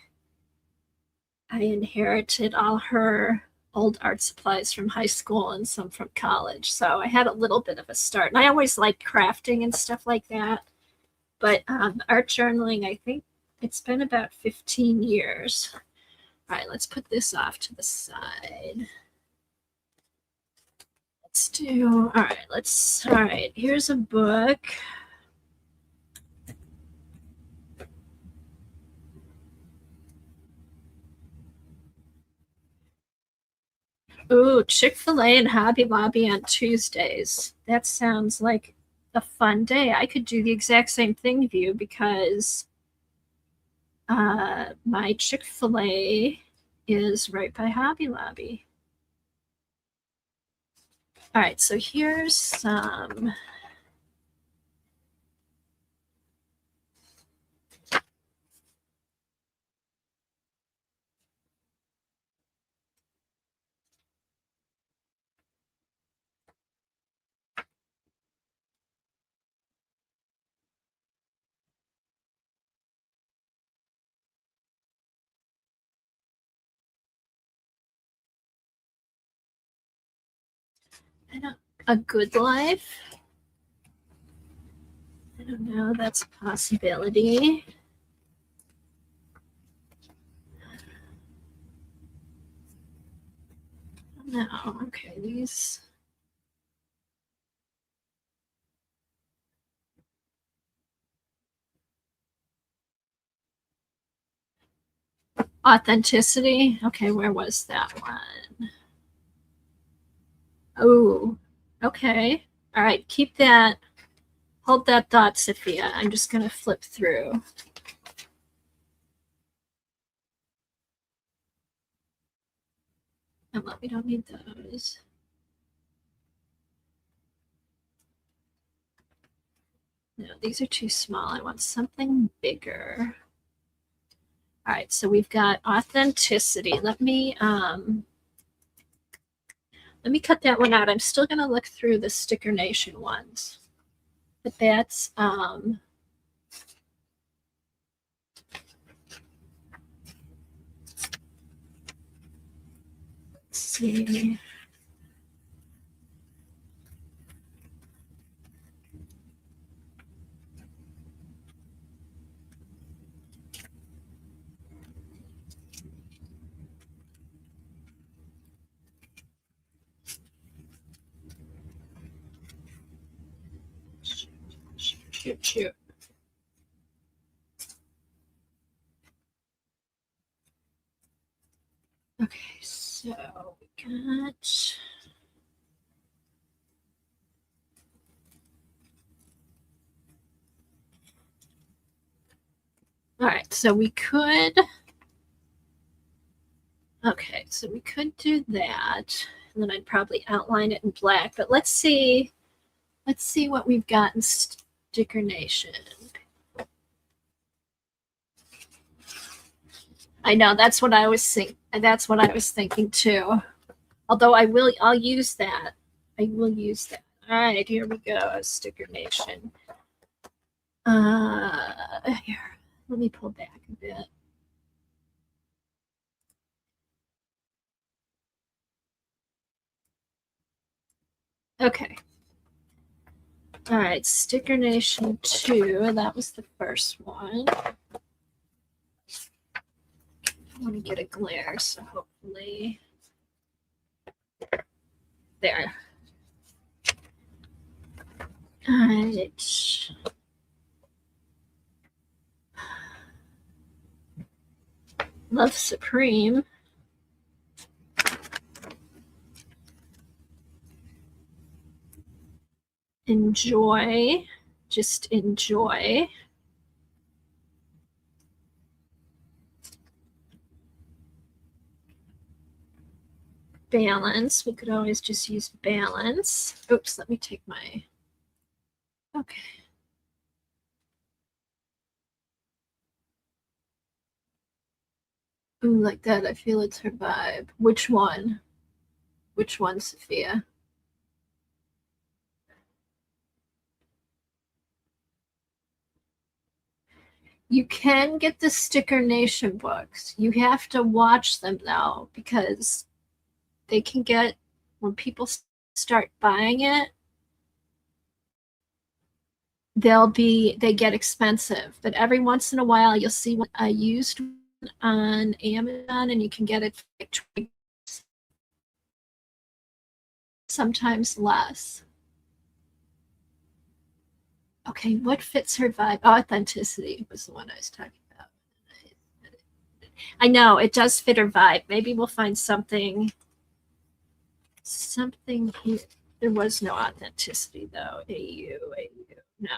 inherited all her old art supplies from high school and some from college. So I had a little bit of a start. And I always liked crafting and stuff like that. But art journaling, I think it's been about 15 years. All right, let's put this off to the side. All right, here's a book. Ooh, Chick-fil-A and Hobby Lobby on Tuesdays. That sounds like a fun day. I could do the exact same thing, View, because my Chick-fil-A is right by Hobby Lobby. All right, so here's some. A good life. I don't know, that's a possibility. No, okay, these. Authenticity. Okay, where was that one? Oh, okay. All right, keep that. Hold that thought, Sophia. I'm just going to flip through. Oh, well, we don't need those. No, these are too small. I want something bigger. All right, so we've got authenticity. Let me cut that one out. I'm still gonna look through the Sticker Nation ones, but that's let's see. Shoot. Okay, so we got. All right, so we could. Okay, so we could do that, and then I'd probably outline it in black. But let's see what we've got in Sticker Nation. I know that's what I was thinking too. Although I'll use that. I will use that. All right, here we go. Sticker Nation. Here, let me pull back a bit. Okay. All right, Sticker Nation 2. That was the first one. I want to get a glare, so hopefully. There. All right. Love Supreme. Enjoy. Just enjoy. Balance. We could always just use balance. Oops, let me take my. Okay. Ooh, like that. I feel it's her vibe. Which one? Which one, Sophia? You can get the Sticker Nation books. You have to watch them though, because they can get, when people start buying it, they get expensive. But every once in a while, you'll see a used one on Amazon, and you can get it for like $20, sometimes less. Okay, what fits her vibe? Authenticity was the one I was talking about. I know it does fit her vibe. Maybe we'll find something here. There was no authenticity though. AU, no.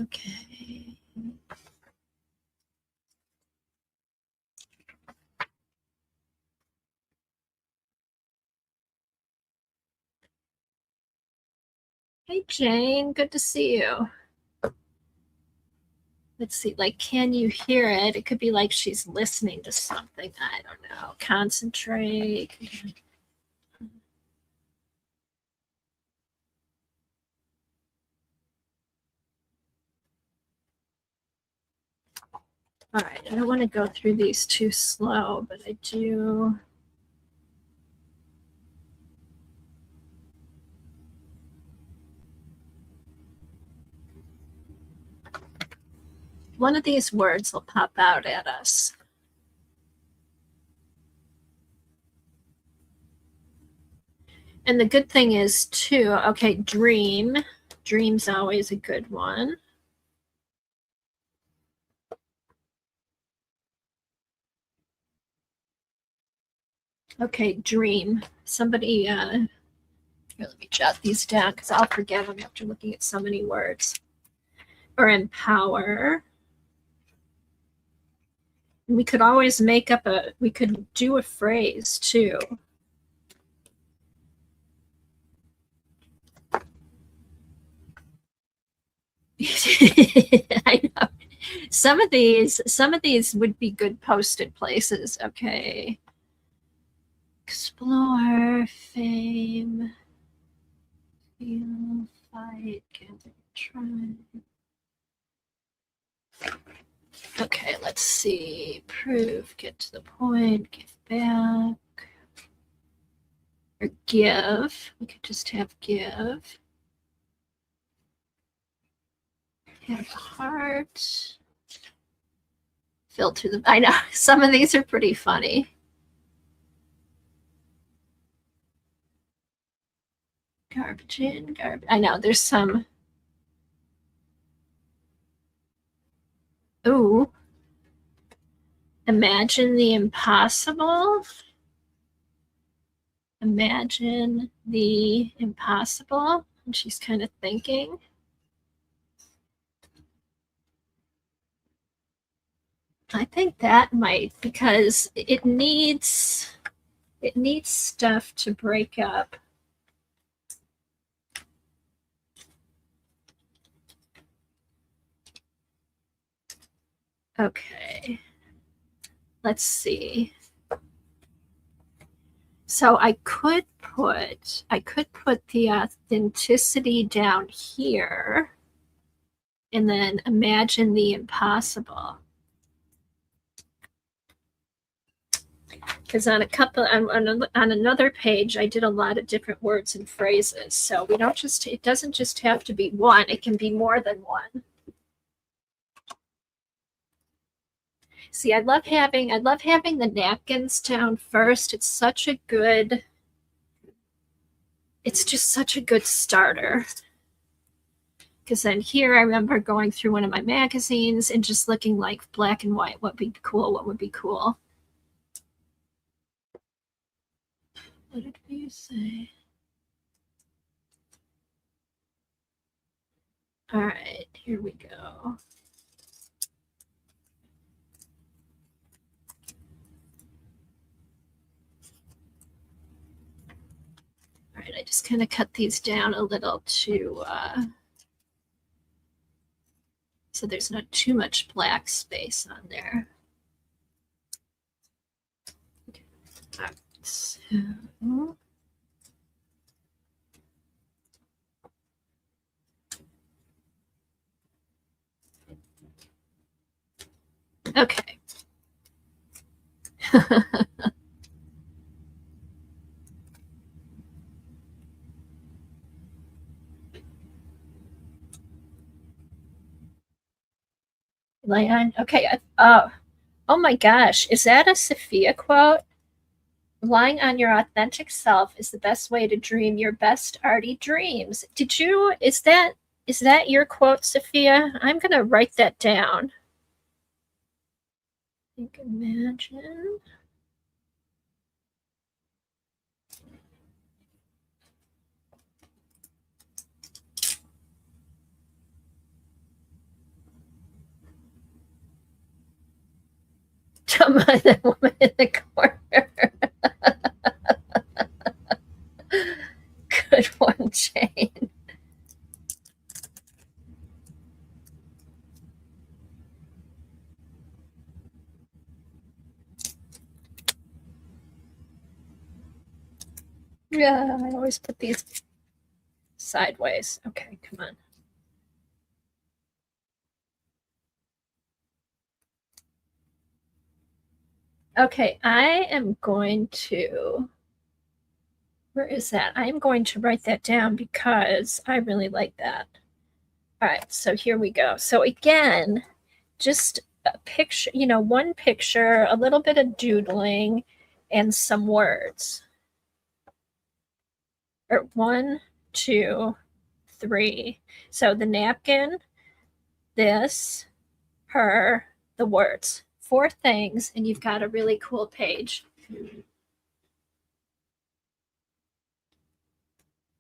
Okay. Hey Jane, good to see you. Let's see, like, can you hear it? It could be like she's listening to something. I don't know. Concentrate. All right, I don't want to go through these too slow, but I do. One of these words will pop out at us. And the good thing is too, okay, dream. Dream's always a good one. Okay, dream. Somebody, here, let me jot these down because I'll forget them after looking at so many words. Or empower. And we could always make up we could do a phrase too. I know. Some of these would be good posted places. Okay. Explore, fame, feel, fight, gather, try. Okay, let's see. Prove, get to the point, give back. Or give. We could just have give. Have a heart. Filter them. I know, some of these are pretty funny. Garbage in, garbage. I know, there's some. Ooh. Imagine the impossible. Imagine the impossible. And she's kind of thinking. I think that might, because it needs stuff to break up. Okay. Let's see. So I could put the authenticity down here and then imagine the impossible. Because on another page, I did a lot of different words and phrases. So we don't just, it doesn't just have to be one, it can be more than one. See, I love having the napkins down first. It's just such a good starter. Because then here I remember going through one of my magazines and just looking like black and white. What would be cool? What would be cool? What did we say? All right, here we go. All right, I just kind of cut these down a little to so there's not too much black space on there. All right, so okay. Leon, okay. Oh my gosh, is that a Sophia quote? Relying on your authentic self is the best way to dream your best arty dreams. Is that your quote, Sophia? I'm gonna write that down. Think, imagine. The woman in the corner. Good one, Jane. Yeah, I always put these sideways. Okay, come on. Okay, I am going to, where is that? I am going to write that down because I really like that. All right, so here we go. So again, just a picture, one picture, a little bit of doodling, and some words. Or 1, 2, 3. So the napkin, this, her, the words. 4 things, and you've got a really cool page.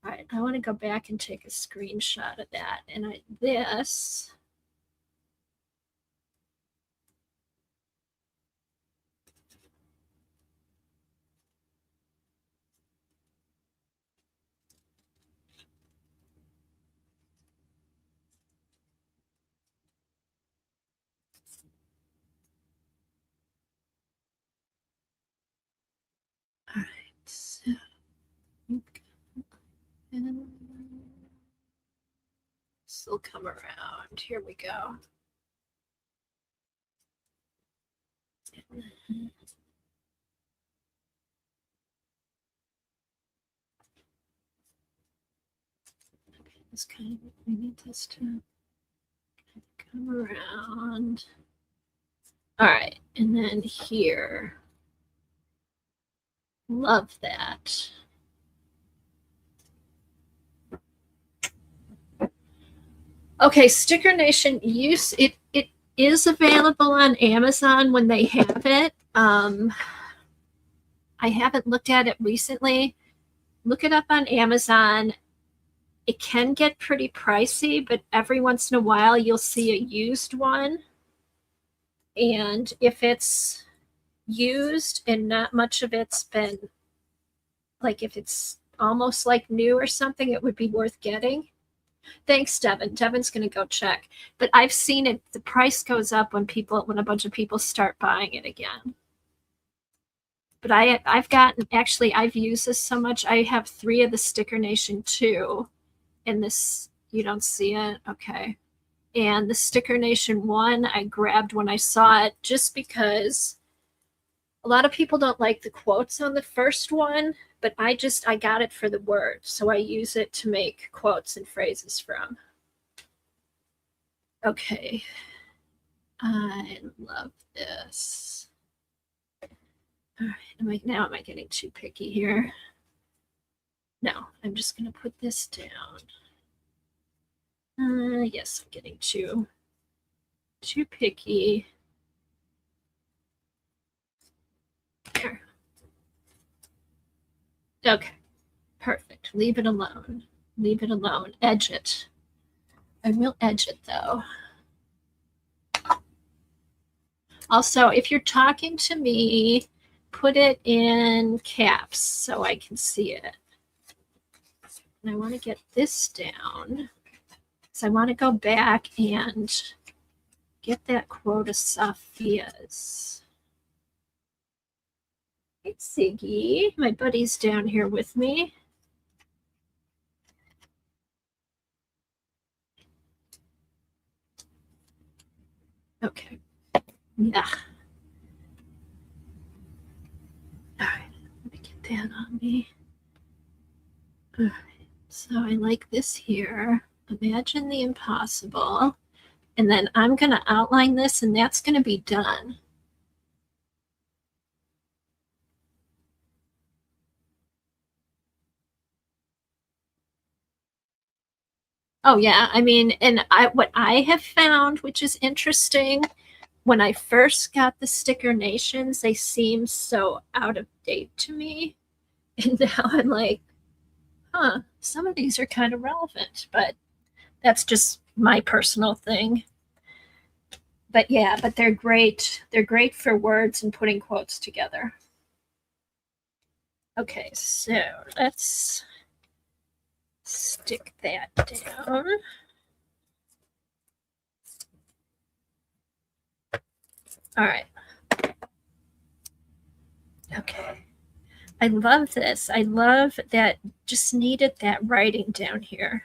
All right, I want to go back and take a screenshot of that. And this. All right, so this will come around. Here we go. This kind of, we need this to come around. All right, and then here. Love that. Okay, Sticker Nation use it is available on Amazon when they have it. I haven't looked at it recently. Look it up on Amazon. It can get pretty pricey, but every once in a while you'll see a used one. And if it's used and not much of it's been, like if it's almost like new or something, it would be worth getting. Thanks, Devin. Devin's going to go check. But I've seen it, the price goes up when a bunch of people start buying it again. But I've used this so much. I have 3 of the Sticker Nation 2. And this, you don't see it? Okay. And the Sticker Nation 1, I grabbed when I saw it just because a lot of people don't like the quotes on the first one, but I got it for the words. So I use it to make quotes and phrases from. Okay. I love this. All right. Am I getting too picky here? No, I'm just going to put this down. Yes, I'm getting too picky. There. Okay, perfect. Leave it alone. Leave it alone. Edge it. I will edge it though. Also, if you're talking to me, put it in caps so I can see it. And I want to get this down. So I want to go back and get that quote of Sophia's. Hey, Siggy. My buddy's down here with me. Okay. Yeah. All right. Let me get that on me. All right. So I like this here. Imagine the impossible. And then I'm going to outline this, and that's going to be done. Oh, yeah. I mean, and what I have found, which is interesting, when I first got the Sticker Nations, they seemed so out of date to me. And now I'm like, huh, some of these are kind of relevant, but that's just my personal thing. But yeah, but they're great. They're great for words and putting quotes together. Okay, so let's stick that down. All right. Okay. I love this. I love that, just needed that writing down here.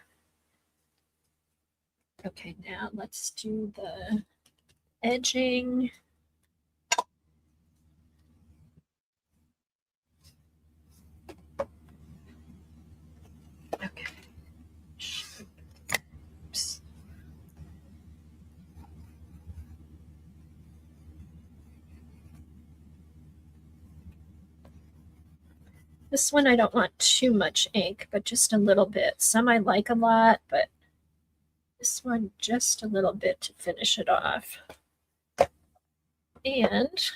Okay, now let's do the edging. Okay. Oops. This one I don't want too much ink, but just a little bit. Some I like a lot, but this one just a little bit to finish it off. And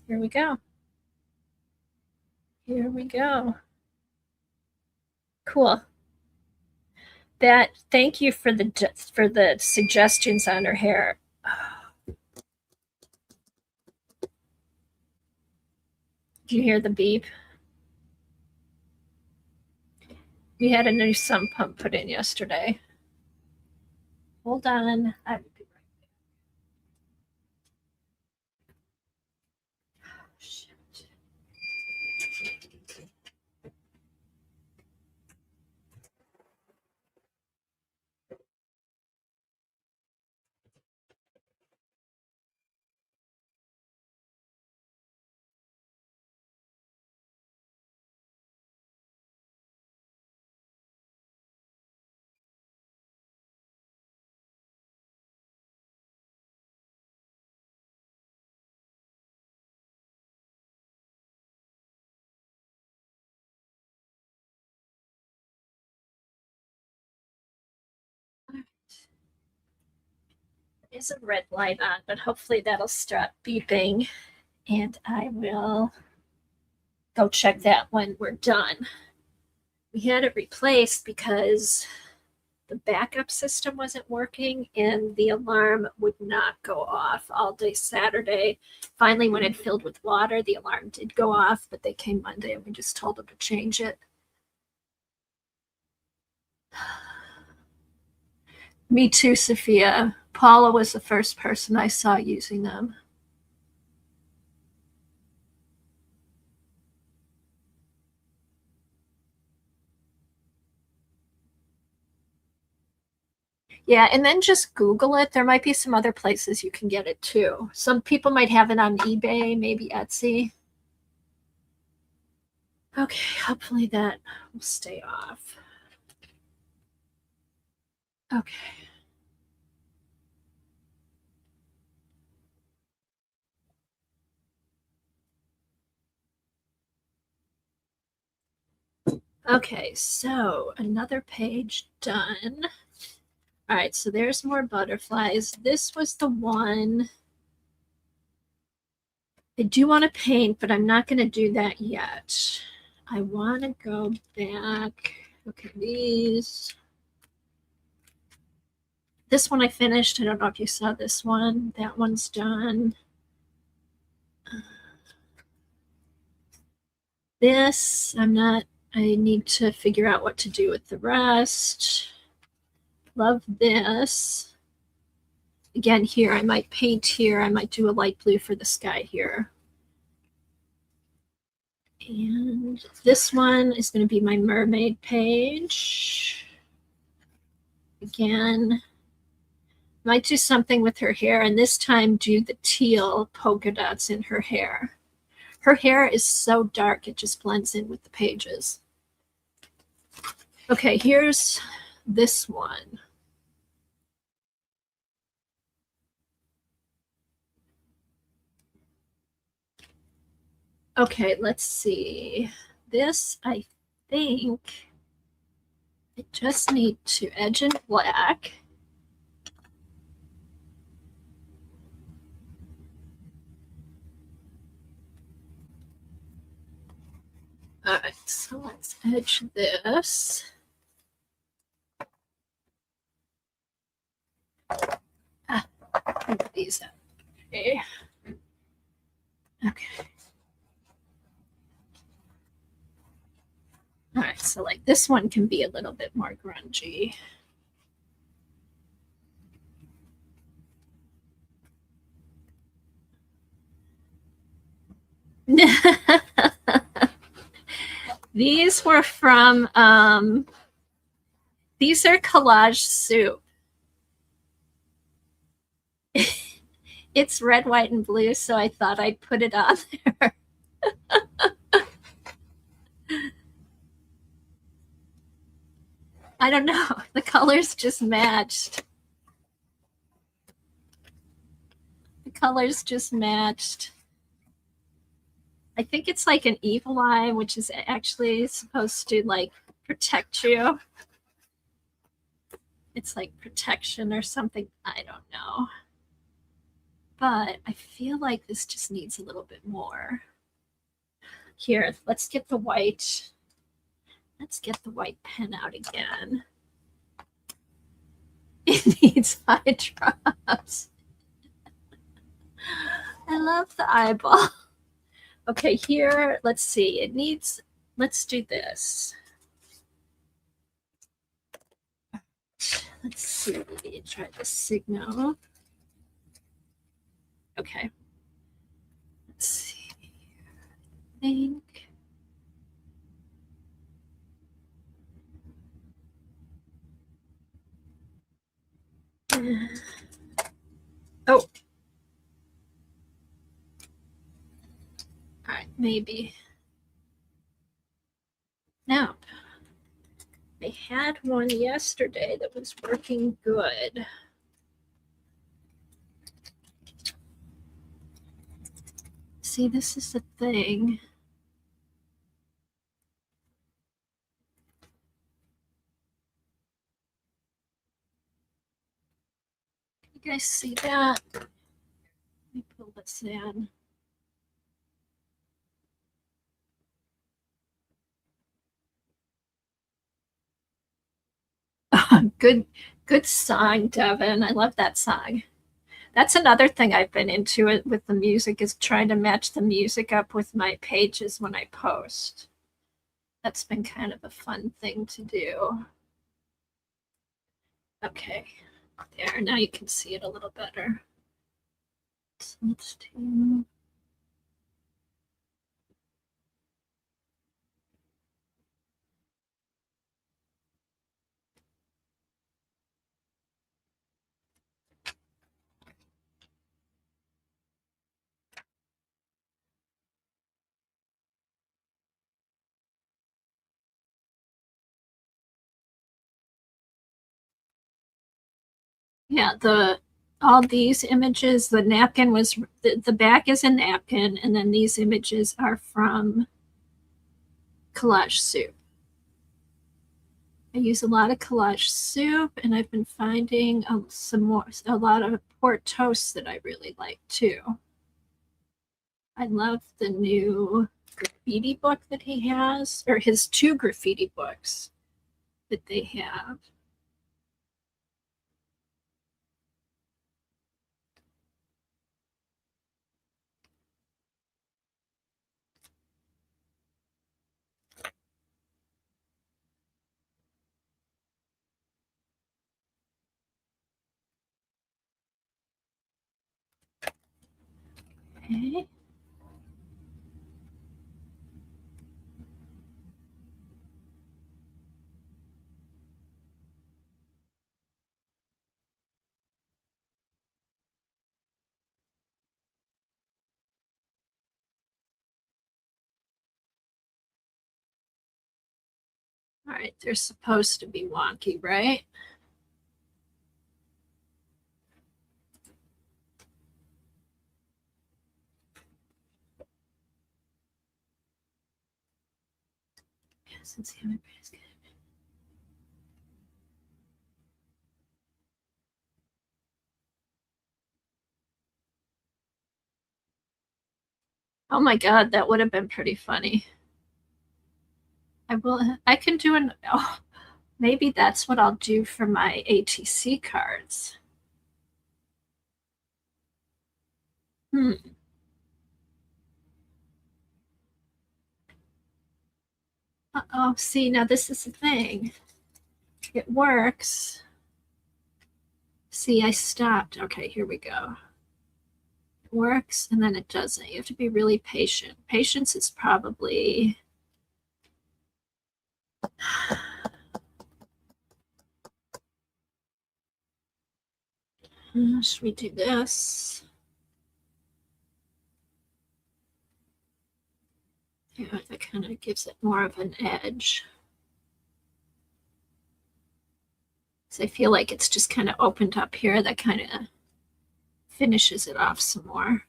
here we go. Here we go. Cool. That, thank you for the suggestions on her hair. Did you hear the beep? We had a new sump pump put in yesterday. Hold on. I will be right back. Oh, shit. There's a red light on, but hopefully that'll stop beeping, and I will go check that when we're done. We had it replaced because the backup system wasn't working and the alarm would not go off all day Saturday. Finally, when it filled with water, the alarm did go off, but they came Monday and we just told them to change it. Me too, Sophia. Paula was the first person I saw using them. Yeah, and then just Google it. There might be some other places you can get it too. Some people might have it on eBay, maybe Etsy. Okay, hopefully that will stay off. Okay. Okay, so another page done. All right, so there's more butterflies. This was the one I do want to paint, but I'm not going to do that yet. I want to go back. Okay, these. This one I finished. I don't know if you saw this one. That one's done. This, I'm not, I need to figure out what to do with the rest. Love this. Again, here, I might paint here. I might do a light blue for the sky here. And this one is going to be my mermaid page. Again, might do something with her hair, and this time do the teal polka dots in her hair. Her hair is so dark, it just blends in with the pages. Okay, here's this one. Okay, let's see. This, I think, I just need to edge in black. All right, so let's edge this. Move these up. Okay. Okay. All right, so like this one can be a little bit more grungy. These were from, these are Collage Soup. It's red, white, and blue, so I thought I'd put it on there. I don't know. The colors just matched. The colors just matched. I think it's like an evil eye, which is actually supposed to like protect you. It's like protection or something. I don't know. But I feel like this just needs a little bit more. Here, let's get the white. Let's get the white pen out again. It needs eye drops. I love the eyeball. Okay, here, let's see. It needs, let's do this. Let's see. Try the signal. Okay. Let's see. I think. Oh. All right, maybe. No. I had one yesterday that was working good. See, this is the thing. You guys see that? Let me pull this in. Good song, Devin. I love that song. That's another thing I've been into it with the music is trying to match the music up with my pages when I post. That's been kind of a fun thing to do. Okay, there, now you can see it a little better. So let's do. Yeah, all these images, the napkin was the back is a napkin, and then these images are from Collage Soup. I use a lot of Collage Soup, and I've been finding a lot of port toast that I really like too. I love the new graffiti book that he has, or his two graffiti books that they have. Okay. All right, they're supposed to be wonky, right? Since the other is good. Oh my god, that would have been pretty funny. I can do oh, maybe that's what I'll do for my ATC cards. Hmm. Uh-oh, see, now this is the thing. It works. See, I stopped. Okay, here we go. It works, and then it doesn't. You have to be really patient. Patience is probably... Should we do this? Yeah, that kind of gives it more of an edge. So I feel like it's just kind of opened up here. That kind of finishes it off some more.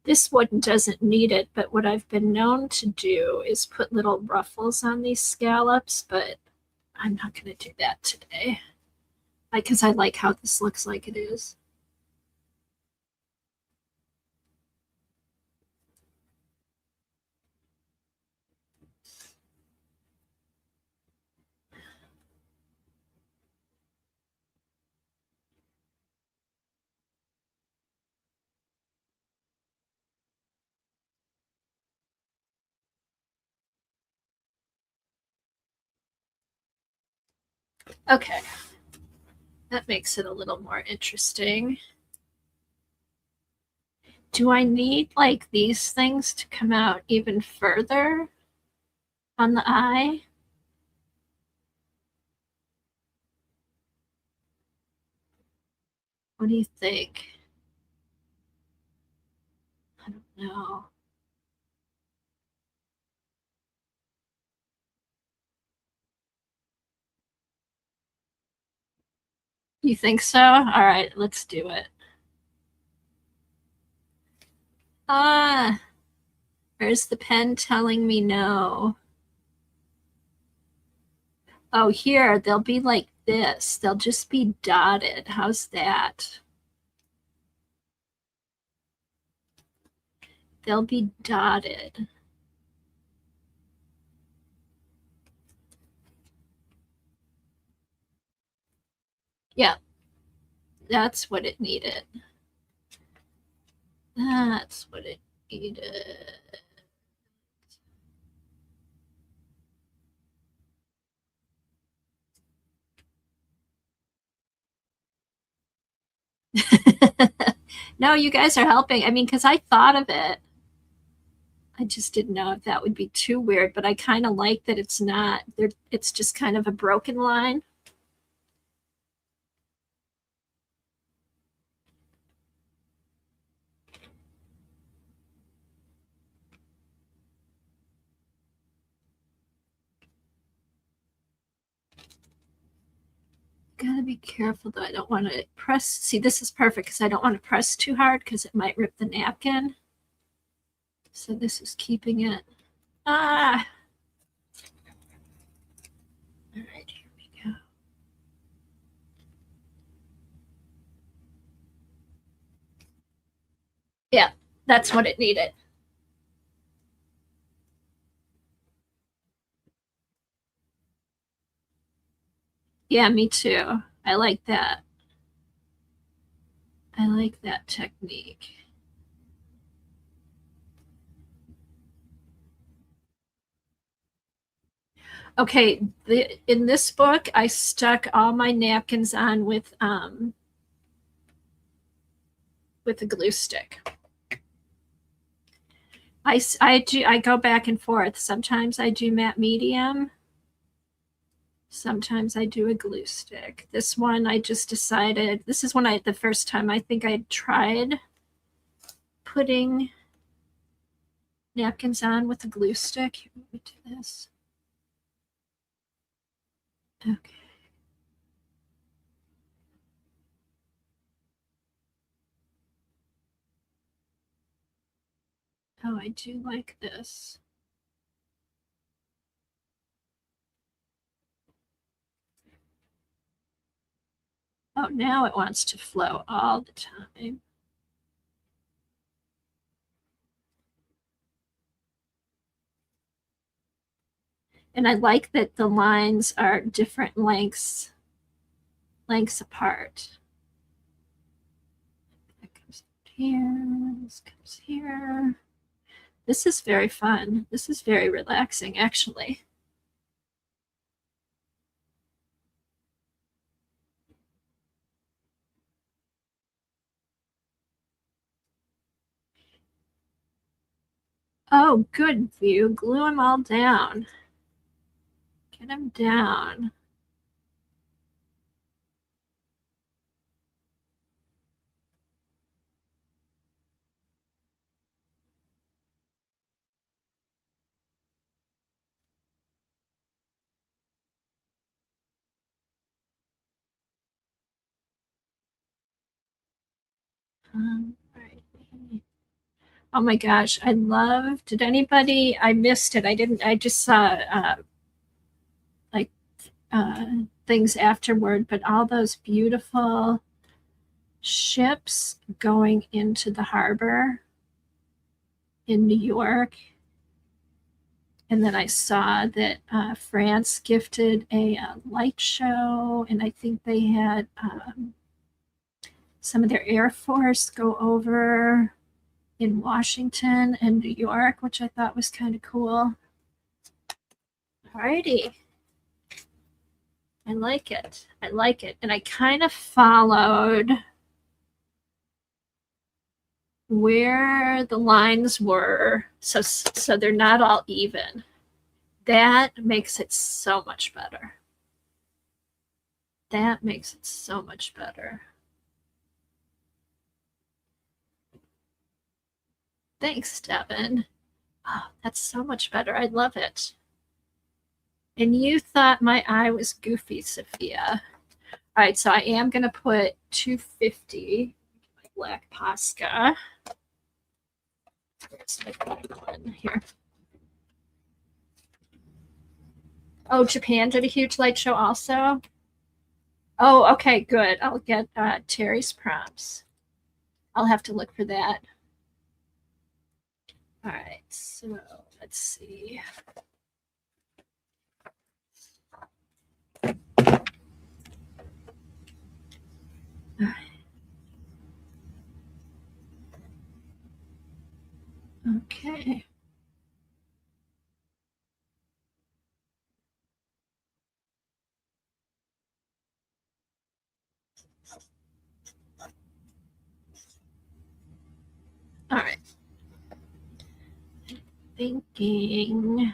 This one doesn't need it, but what I've been known to do is put little ruffles on these scallops, but I'm not going to do that today because I like how this looks like it is. Okay, that makes it a little more interesting. Do I need like these things to come out even further on the eye? What do you think? I don't know. You think so? All right, let's do it. Ah, where's the pen telling me no? Oh, here, they'll be like this. They'll just be dotted. How's that? They'll be dotted. Yeah, that's what it needed. That's what it needed. No, you guys are helping. I mean, because I thought of it. I just didn't know if that would be too weird, but I kind of like that it's not there. It's just kind of a broken line. Gotta be careful though. I don't want to press. See, this is perfect because I don't want to press too hard because it might rip the napkin. So this is keeping it. Ah, all right, here we go. Yeah, that's what it needed. Yeah, me too. I like that. I like that technique. Okay, in this book, I stuck all my napkins on with a glue stick. I go back and forth. Sometimes I do matte medium. Sometimes I do a glue stick. This one I just decided. This is when I the first time I think I tried putting napkins on with a glue stick. Here, let me do this. Okay. Oh, I do like this. Oh, now it wants to flow all the time. And I like that the lines are different lengths apart. That comes here, this comes here. This is very fun. This is very relaxing, actually. Oh, good view. Glue them all down. Get them down. Right. Oh my gosh, I love. Did anybody? I missed it. I just saw like things afterward, but all those beautiful ships going into the harbor in New York. And then I saw that France gifted a light show, and I think they had some of their Air Force go over in Washington and New York, which I thought was kind of cool. Alrighty. I like it. I like it. And I kind of followed where the lines were, so they're not all even. That makes it so much better. That makes it so much better. Thanks, Devin. Oh, that's so much better. I love it. And you thought my eye was goofy, Sophia. All right, so I am going to put 250, my black Posca. Where's my black one? Here. Oh, Japan did a huge light show also? Oh, okay, good. I'll get Terry's prompts. I'll have to look for that. All right, so let's see. All right. Okay. All right. Thinking.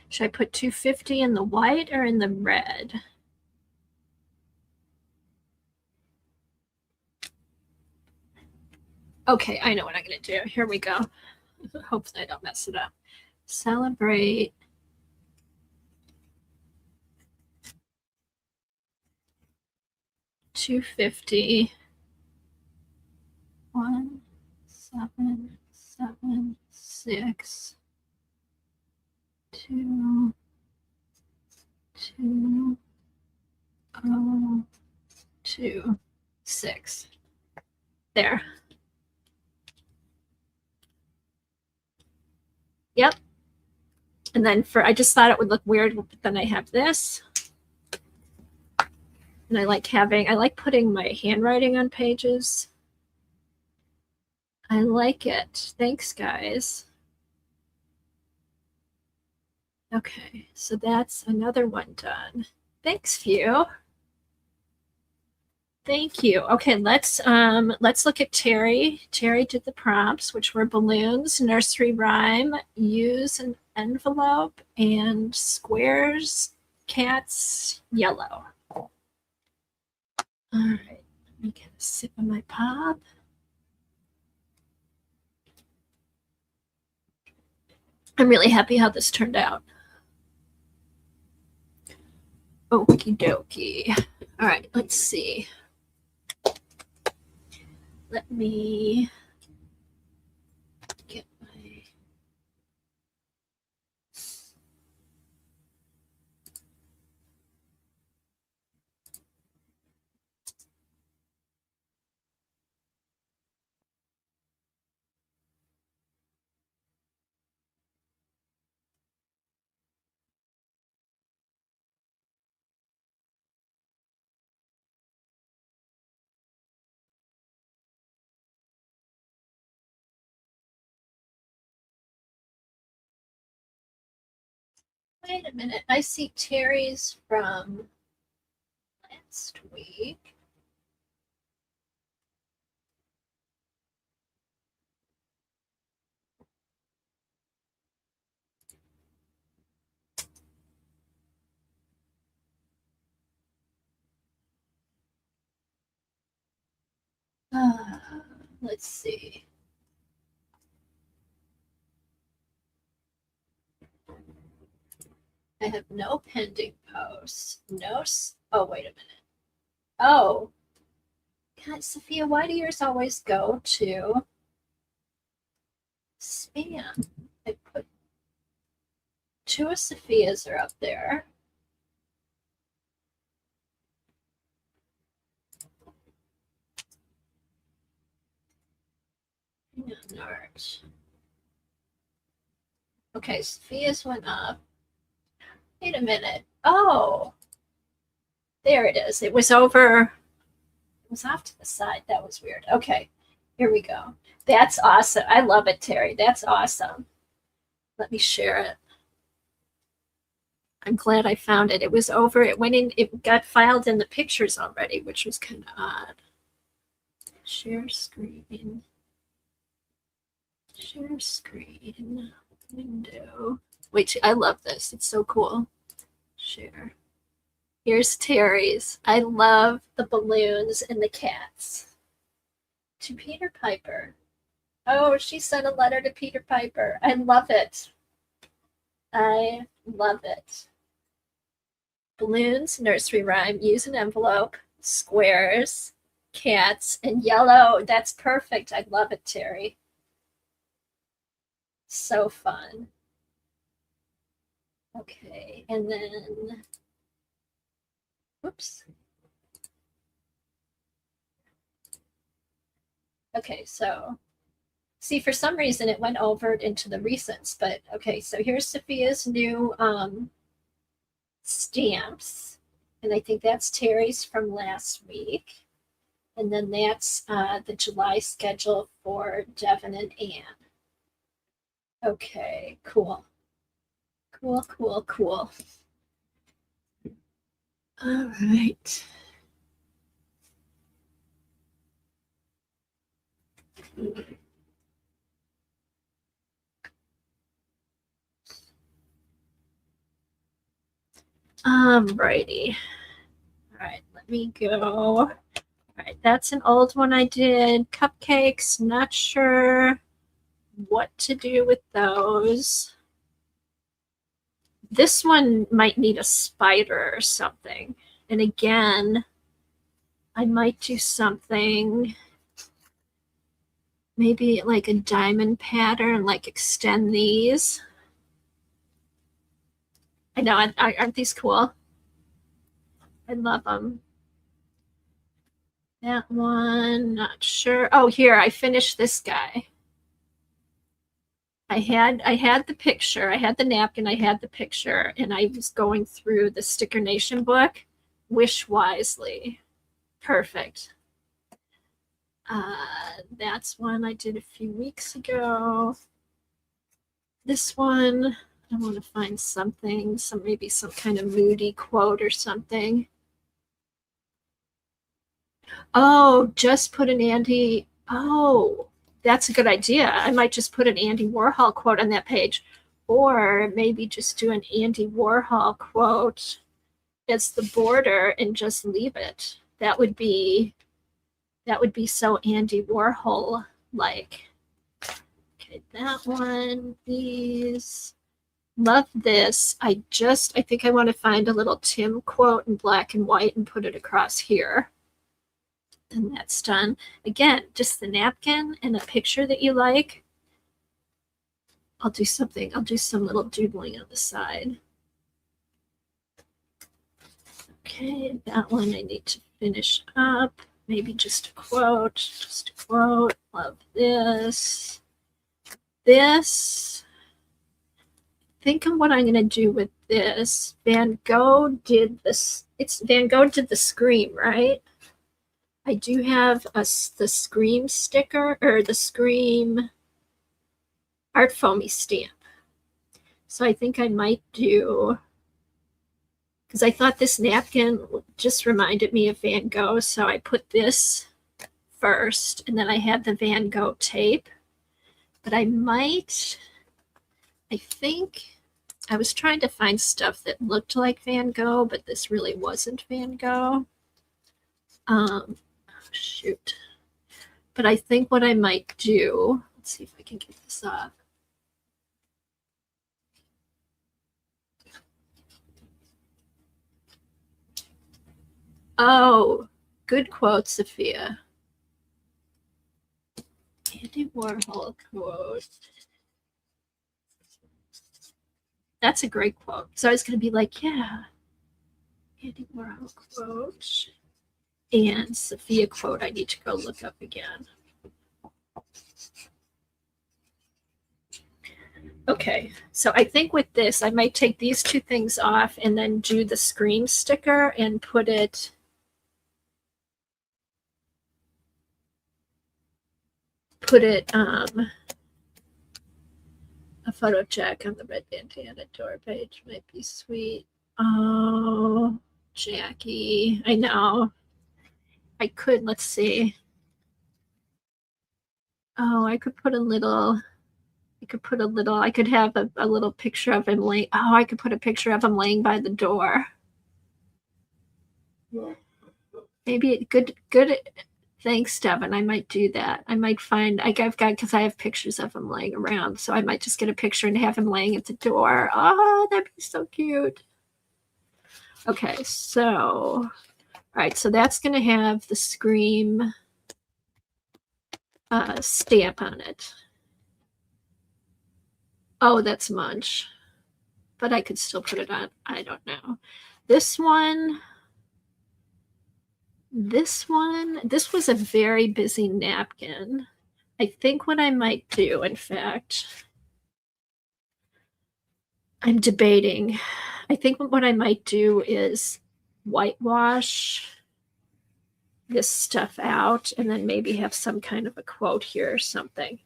Should I put 250 in the white or in the red? Okay, I know what I'm going to do. Here we go. Hopefully I don't mess it up. Celebrate. $250. 1, 7, 7, 6, 2, 2, 0, 2, 6. There. Yep. And then I just thought it would look weird, but then I have this. And I like putting my handwriting on pages. I like it. Thanks, guys. Okay, so that's another one done. Thanks, Few. Thank you. Okay, let's look at Terry. Terry did the prompts, which were balloons, nursery rhyme, use an envelope, and squares, cats, yellow. All right, let me get a sip of my pop. I'm really happy how this turned out. Okie dokie. All right, let's see. Let me get my. Wait a minute. I see Terry's from last week. Let's see. I have no pending posts, no Oh, wait a minute. Oh, God, Sophia, why do yours always go to spam? I put two of Sophia's are up there. Art. Okay, Sophia's went up. Wait a minute. Oh, there it is. It was over. It was off to the side. That was weird. Okay, here we go. That's awesome. I love it, Terry. That's awesome. Let me share it. I'm glad I found it. It was over. It went in. It got filed in the pictures already, which was kind of odd. Share screen. Share screen. Window. Wait, I love this. It's so cool. Share. Here's Terry's. I love the balloons and the cats. To Peter Piper. Oh, she sent a letter to Peter Piper. I love it. I love it. Balloons, nursery rhyme, use an envelope, squares, cats, and yellow. That's perfect. I love it, Terry. So fun. Okay, and then, whoops. Okay, so see, for some reason it went over into the recents, but okay, so here's Sophia's new stamps. And I think that's Terry's from last week. And then that's the July schedule for Devin and Anne. Okay, cool. Cool, cool, cool. All right. Righty. All right, let me go. All right, that's an old one I did. Cupcakes, not sure what to do with those. This one might need a spider or something. And again, I might do something, maybe like a diamond pattern, like extend these. I know, aren't these cool? I love them. That one, not sure. Oh, here, I finished this guy. I had the picture, I had the napkin, I had the picture, and I was going through the Sticker Nation book. Wish wisely. Perfect. That's one I did a few weeks ago. This one, I want to find something, maybe some kind of moody quote or something. Oh, just put an Andy. Oh, that's a good idea. I might just put an Andy Warhol quote on that page, or maybe just do an Andy Warhol quote as the border and just leave it. That would be so Andy Warhol like. Okay, that one, these. Love this. I think I want to find a little Tim quote in black and white and put it across here. And that's done. Again, just the napkin and a picture that you like. I'll do something. I'll do some little doodling on the side. Okay, that one I need to finish up. Maybe just a quote. Just a quote. Love this. This. Think of what I'm going to do with this. Van Gogh did this. Van Gogh did the Scream, right? I do have the Scream sticker, or the Scream art foamy stamp. So I think I might do, because I thought this napkin just reminded me of Van Gogh, so I put this first, and then I had the Van Gogh tape. But I think I was trying to find stuff that looked like Van Gogh, but this really wasn't Van Gogh. Shoot. But I think what I might do, let's see if I can get this off. Oh, good quote, Sophia. Andy Warhol quote. That's a great quote. So I was going to be like, yeah, Andy Warhol quote and Sophia quote I need to go look up again. Okay, so I think with this, I might take these two things off and then do the screen sticker and put it a photo check on the red bandana door page might be sweet. Oh, Jackie, I know. I could, let's see. Oh, I could put a little, I could have a little picture of him laying, oh, I could put a picture of him laying by the door. Maybe good, thanks, Devin. I might do that. I might find, I've got, because I have pictures of him laying around. So I might just get a picture and have him laying at the door. Oh, that'd be so cute. Okay, so, all right, so that's going to have the Scream stamp on it. Oh, that's Munch. But I could still put it on. I don't know. This one, this was a very busy napkin. I think what I might do, in fact, I'm debating. I think what I might do is whitewash this stuff out and then maybe have some kind of a quote here or something.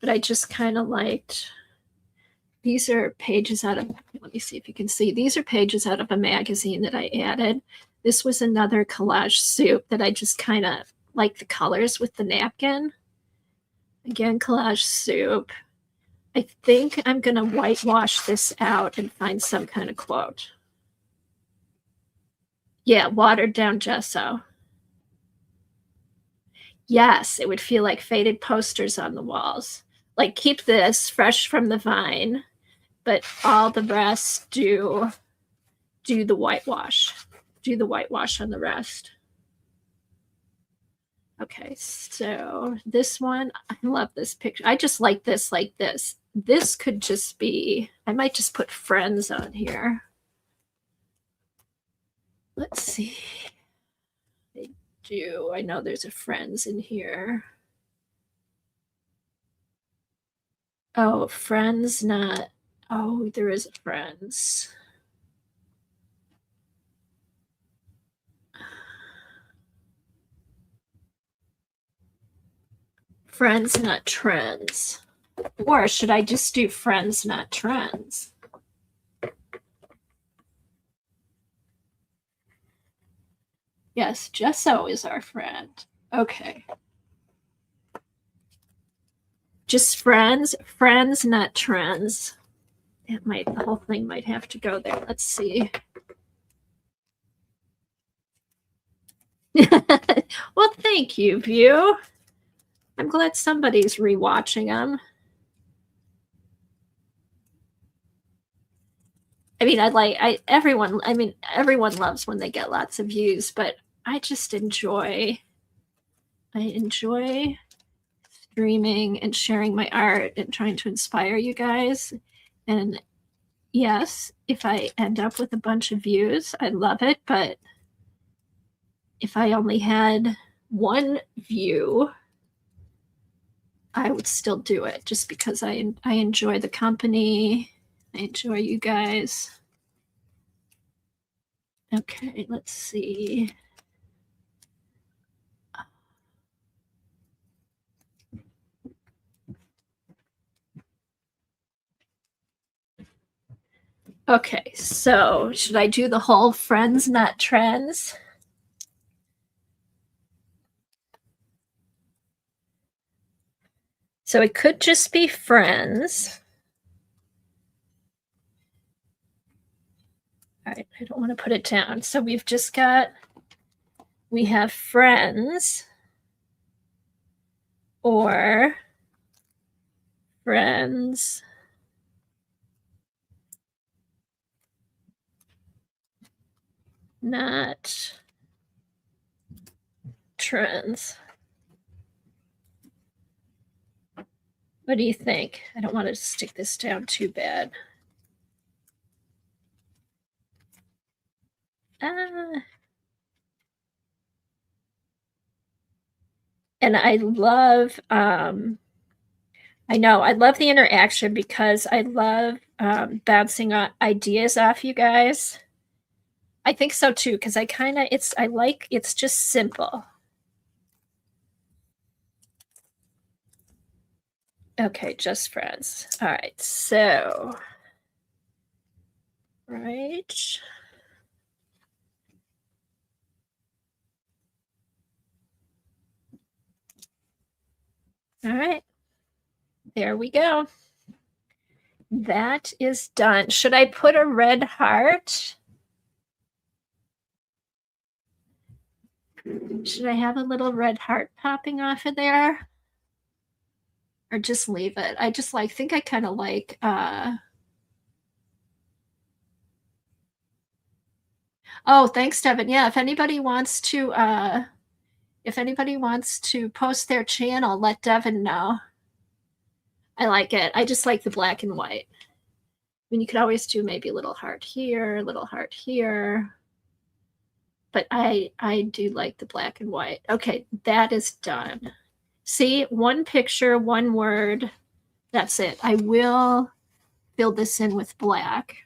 But I just kind of liked, these are pages out of, let me see if you can see, these are pages out of a magazine that I added. This was another collage soup that I just kind of like the colors with the napkin. Again, collage soup. I think I'm going to whitewash this out and find some kind of quote. Yeah, watered down gesso. Yes, it would feel like faded posters on the walls. Like keep this fresh from the vine, but all the rest do the whitewash. Do the whitewash on the rest. Okay, so this one, I love this picture. I just like this like this. This could just be, I might just put friends on here. Let's see. I know there's a friends in here. Oh, friends, not, oh, there is a friends. Friends, not trends. Or should I just do friends, not trends? Yes, Gesso is our friend. Okay. Just friends, not trends. The whole thing might have to go there. Let's see. Well, thank you, View. I'm glad somebody's rewatching them. I mean, everyone loves when they get lots of views, but I just enjoy streaming and sharing my art and trying to inspire you guys. And yes, if I end up with a bunch of views, I love it. But if I only had one view, I would still do it just because I enjoy the company. I enjoy you guys. Okay, let's see. Okay, so should I do the whole friends, not trends? So it could just be friends. All right, I don't want to put it down. So we have friends or friends not trends. What do you think? I don't want to stick this down too bad. And I love, I know, I love the interaction because I love bouncing ideas off you guys. I think so too, because it's just simple. Okay, just friends. All right, so, right. All right, there we go. That is done. Should I put a red heart? Should I have a little red heart popping off of there? Or just leave it? I just think I kind of like, oh, thanks, Devin. Yeah, if anybody wants to post their channel, let Devin know. I like it. I just like the black and white. I mean, you could always do maybe a little heart here, a little heart here. But I do like the black and white. Okay, that is done. See, one picture, one word. That's it. I will fill this in with black.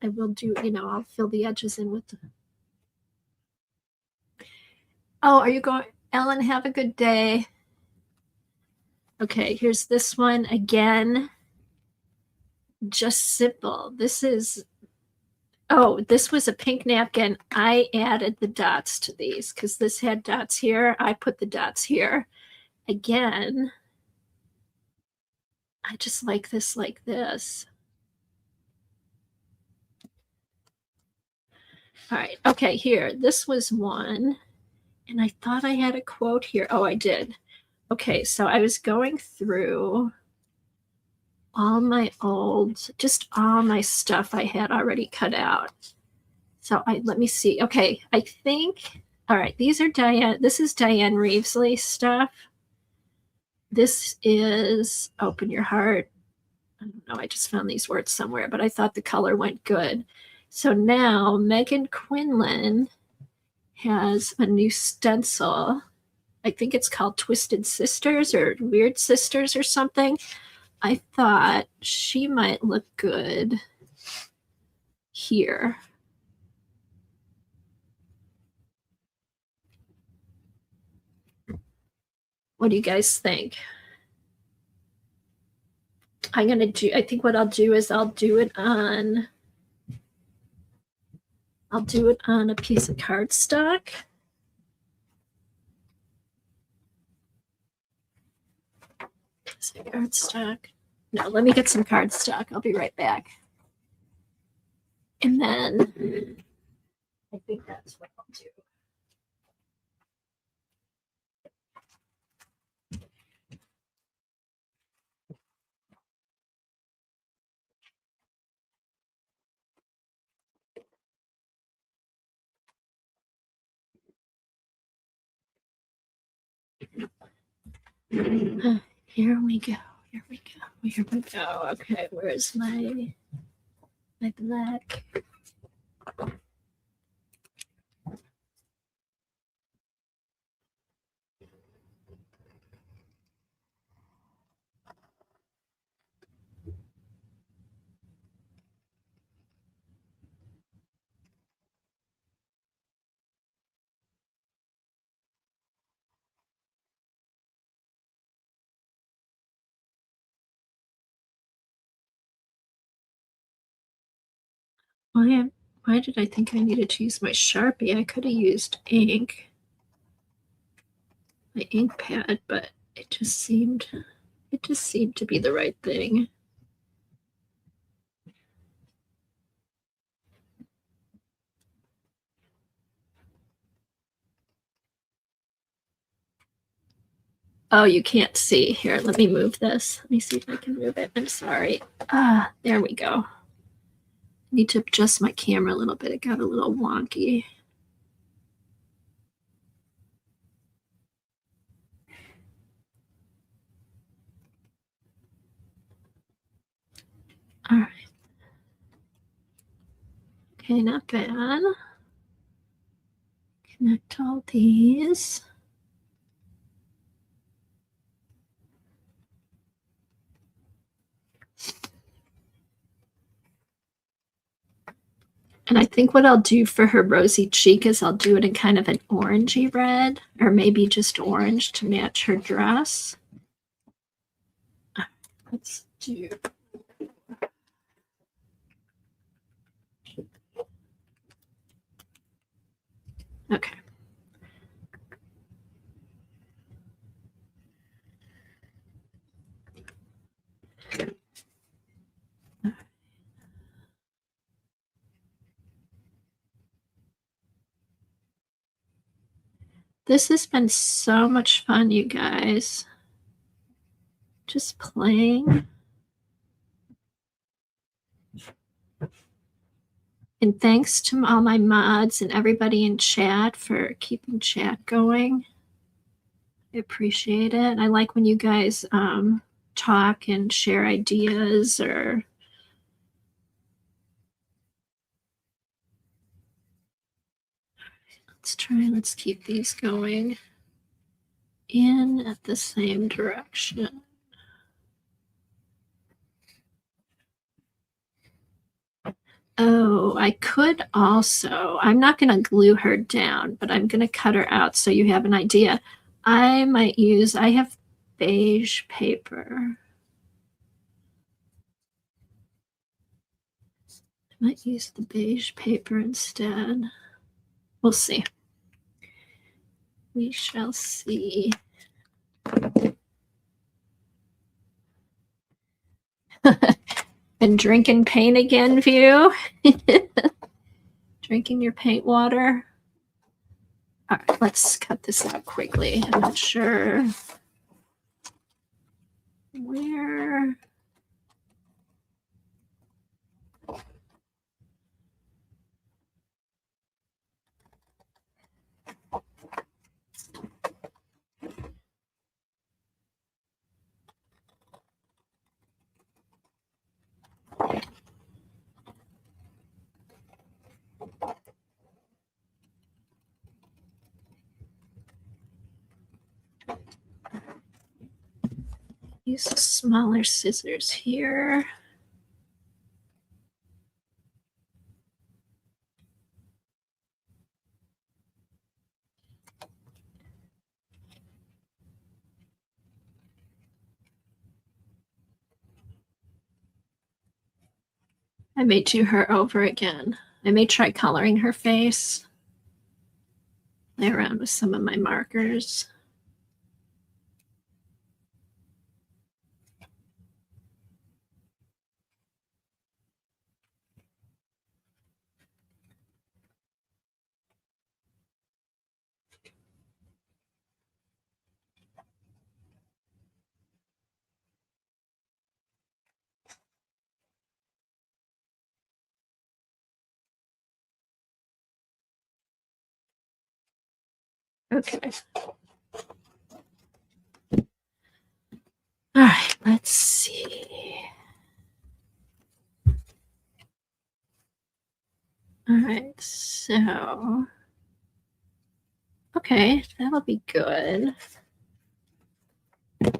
I will do, I'll fill the edges in with. Oh, are you going? Ellen, have a good day. Okay, here's this one again. Just simple. This was a pink napkin. I added the dots to these because this had dots here. I put the dots here. Again, I just like this like this. All right, okay, here. This was one, and I thought I had a quote here. Oh, I did. Okay, so I was going through all my stuff I had already cut out. So let me see. Okay, I think, all right, this is Diane Reevesley stuff. This is Open Your Heart. I don't know, I just found these words somewhere, but I thought the color went good. So now Megan Quinlan has a new stencil. I think it's called Twisted Sisters or Weird Sisters or something. I thought she might look good here. What do you guys think? I think what I'll do is I'll do it on a piece of cardstock. Cardstock. No, let me get some cardstock. I'll be right back. And then I think that's what I'll do. Here we go. Okay, where's my black? Why did I think I needed to use my Sharpie? I could have used ink, my ink pad, but it just seemed to be the right thing. Oh, you can't see. Here, let me move this. Let me see if I can move it. I'm sorry. There we go. Need to adjust my camera a little bit. It got a little wonky. All right. Okay, not bad. Connect all these. And I think what I'll do for her rosy cheek is I'll do it in kind of an orangey red, or maybe just orange to match her dress. Let's do. Okay. This has been so much fun, you guys. Just playing. And thanks to all my mods and everybody in chat for keeping chat going. I appreciate it. I like when you guys talk and share ideas or let's keep these going in at the same direction. Oh, I could also, I'm not going to glue her down, but I'm going to cut her out so you have an idea. I have beige paper. I might use the beige paper instead. We'll see. We shall see. And drinking paint again, View? Drinking your paint water? All right, let's cut this out quickly. I'm not sure where. Use the smaller scissors here. I may do her over again. I may try coloring her face. Play around with some of my markers. Okay. All right, let's see. All right, so. Okay, that'll be good. So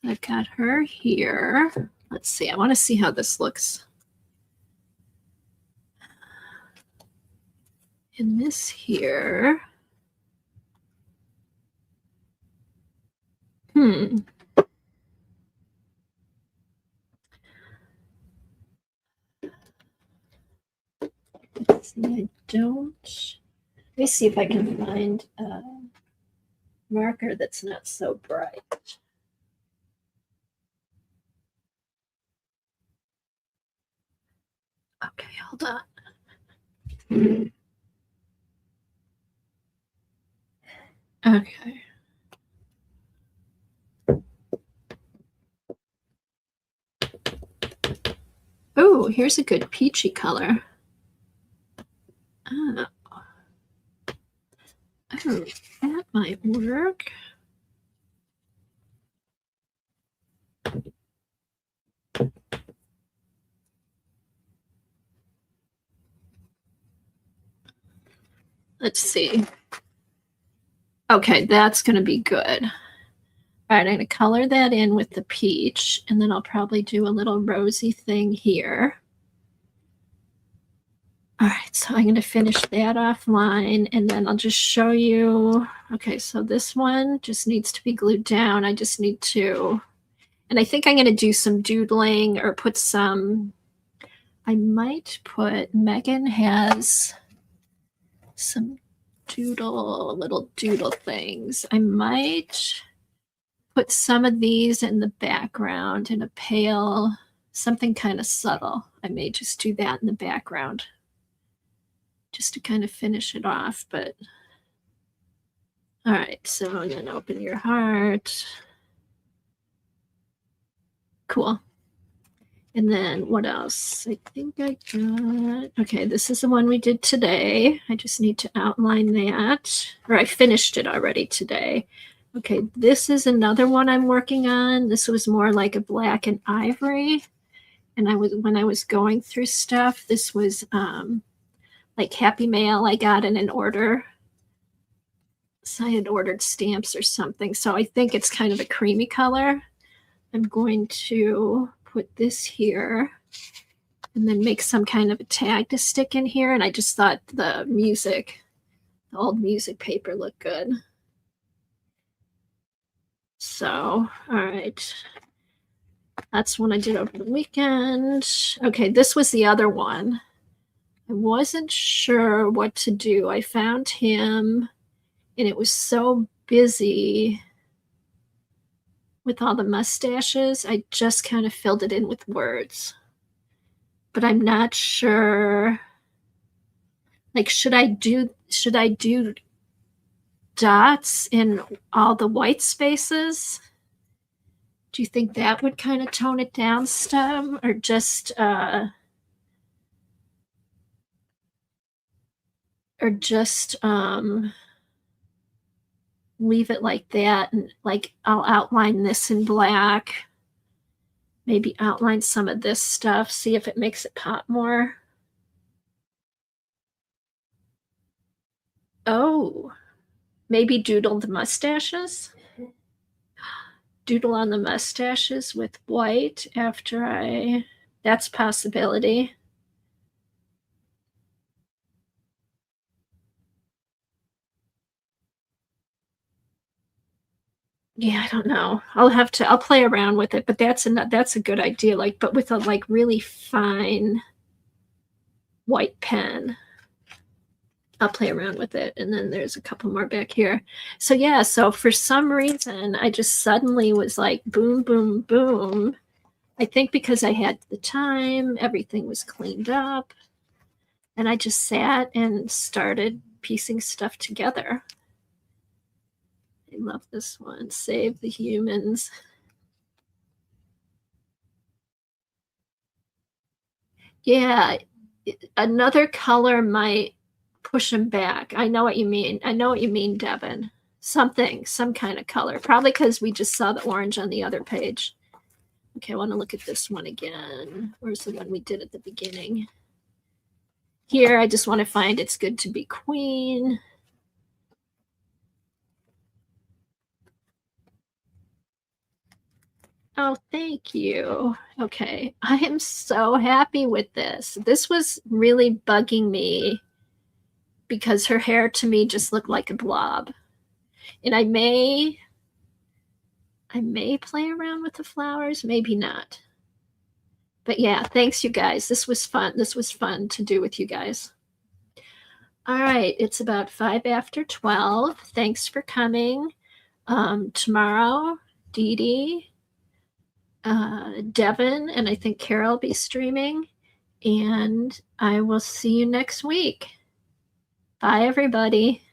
I've got her here. Let's see, I want to see how this looks. And this here. See, I don't. Let me see if I can find a marker that's not so bright. Okay, hold on. Okay. Oh, Oh, here's a good peachy color. Oh, that might work. Let's see. Okay, that's going to be good. All right, I'm going to color that in with the peach, and then I'll probably do a little rosy thing here. All right, so I'm going to finish that offline, and then I'll just show you. Okay, so this one just needs to be glued down. I just need to, and I think I'm going to do some doodling or put some, I might put, Megan has some little doodle things. I might put some of these in the background in a pale, something kind of subtle. I may just do that in the background just to kind of finish it off. But all right, so then open your heart. Cool. And then what else? I think I got, okay, this is the one we did today. I just need to outline that, or I finished it already today. Okay, this is another one I'm working on. This was more like a black and ivory. And when I was going through stuff, this was like Happy Mail I got in an order. So I had ordered stamps or something. So I think it's kind of a creamy color. I'm going to put this here and then make some kind of a tag to stick in here. And I just thought the old music paper looked good. So, all right. That's one I did over the weekend. Okay, this was the other one. I wasn't sure what to do. I found him and it was so busy with all the mustaches. I just kind of filled it in with words. But I'm not sure. Like, should I do dots in all the white spaces? Do you think that would kind of tone it down some, or just leave it like that? And like I'll outline this in black, maybe outline some of this stuff, see if it makes it pop more. Oh, maybe doodle the mustaches. Doodle on the mustaches with white after that's a possibility. Yeah, I don't know. I'll play around with it, but that's a good idea. Like, but with a like really fine white pen. I'll play around with it. And then there's a couple more back here. So yeah, so for some reason I just suddenly was like boom, boom, boom. I think because I had the time, everything was cleaned up, and I just sat and started piecing stuff together. I love this one. Save the humans. Yeah, another color might push them back. I know what you mean. I know what you mean, Devin. Some kind of color. Probably because we just saw the orange on the other page. Okay, I want to look at this one again. Where's the one we did at the beginning? Here, I just want to find It's Good to Be Queen. Oh, thank you. Okay, I am so happy with this. This was really bugging me because her hair to me just looked like a blob. And I may play around with the flowers, maybe not. But yeah, thanks you guys. This was fun. This was fun to do with you guys. All right, it's about 5 after 12. Thanks for coming. Tomorrow, Dee Dee, Devin, and I think Carol will be streaming. And I will see you next week. Bye, everybody.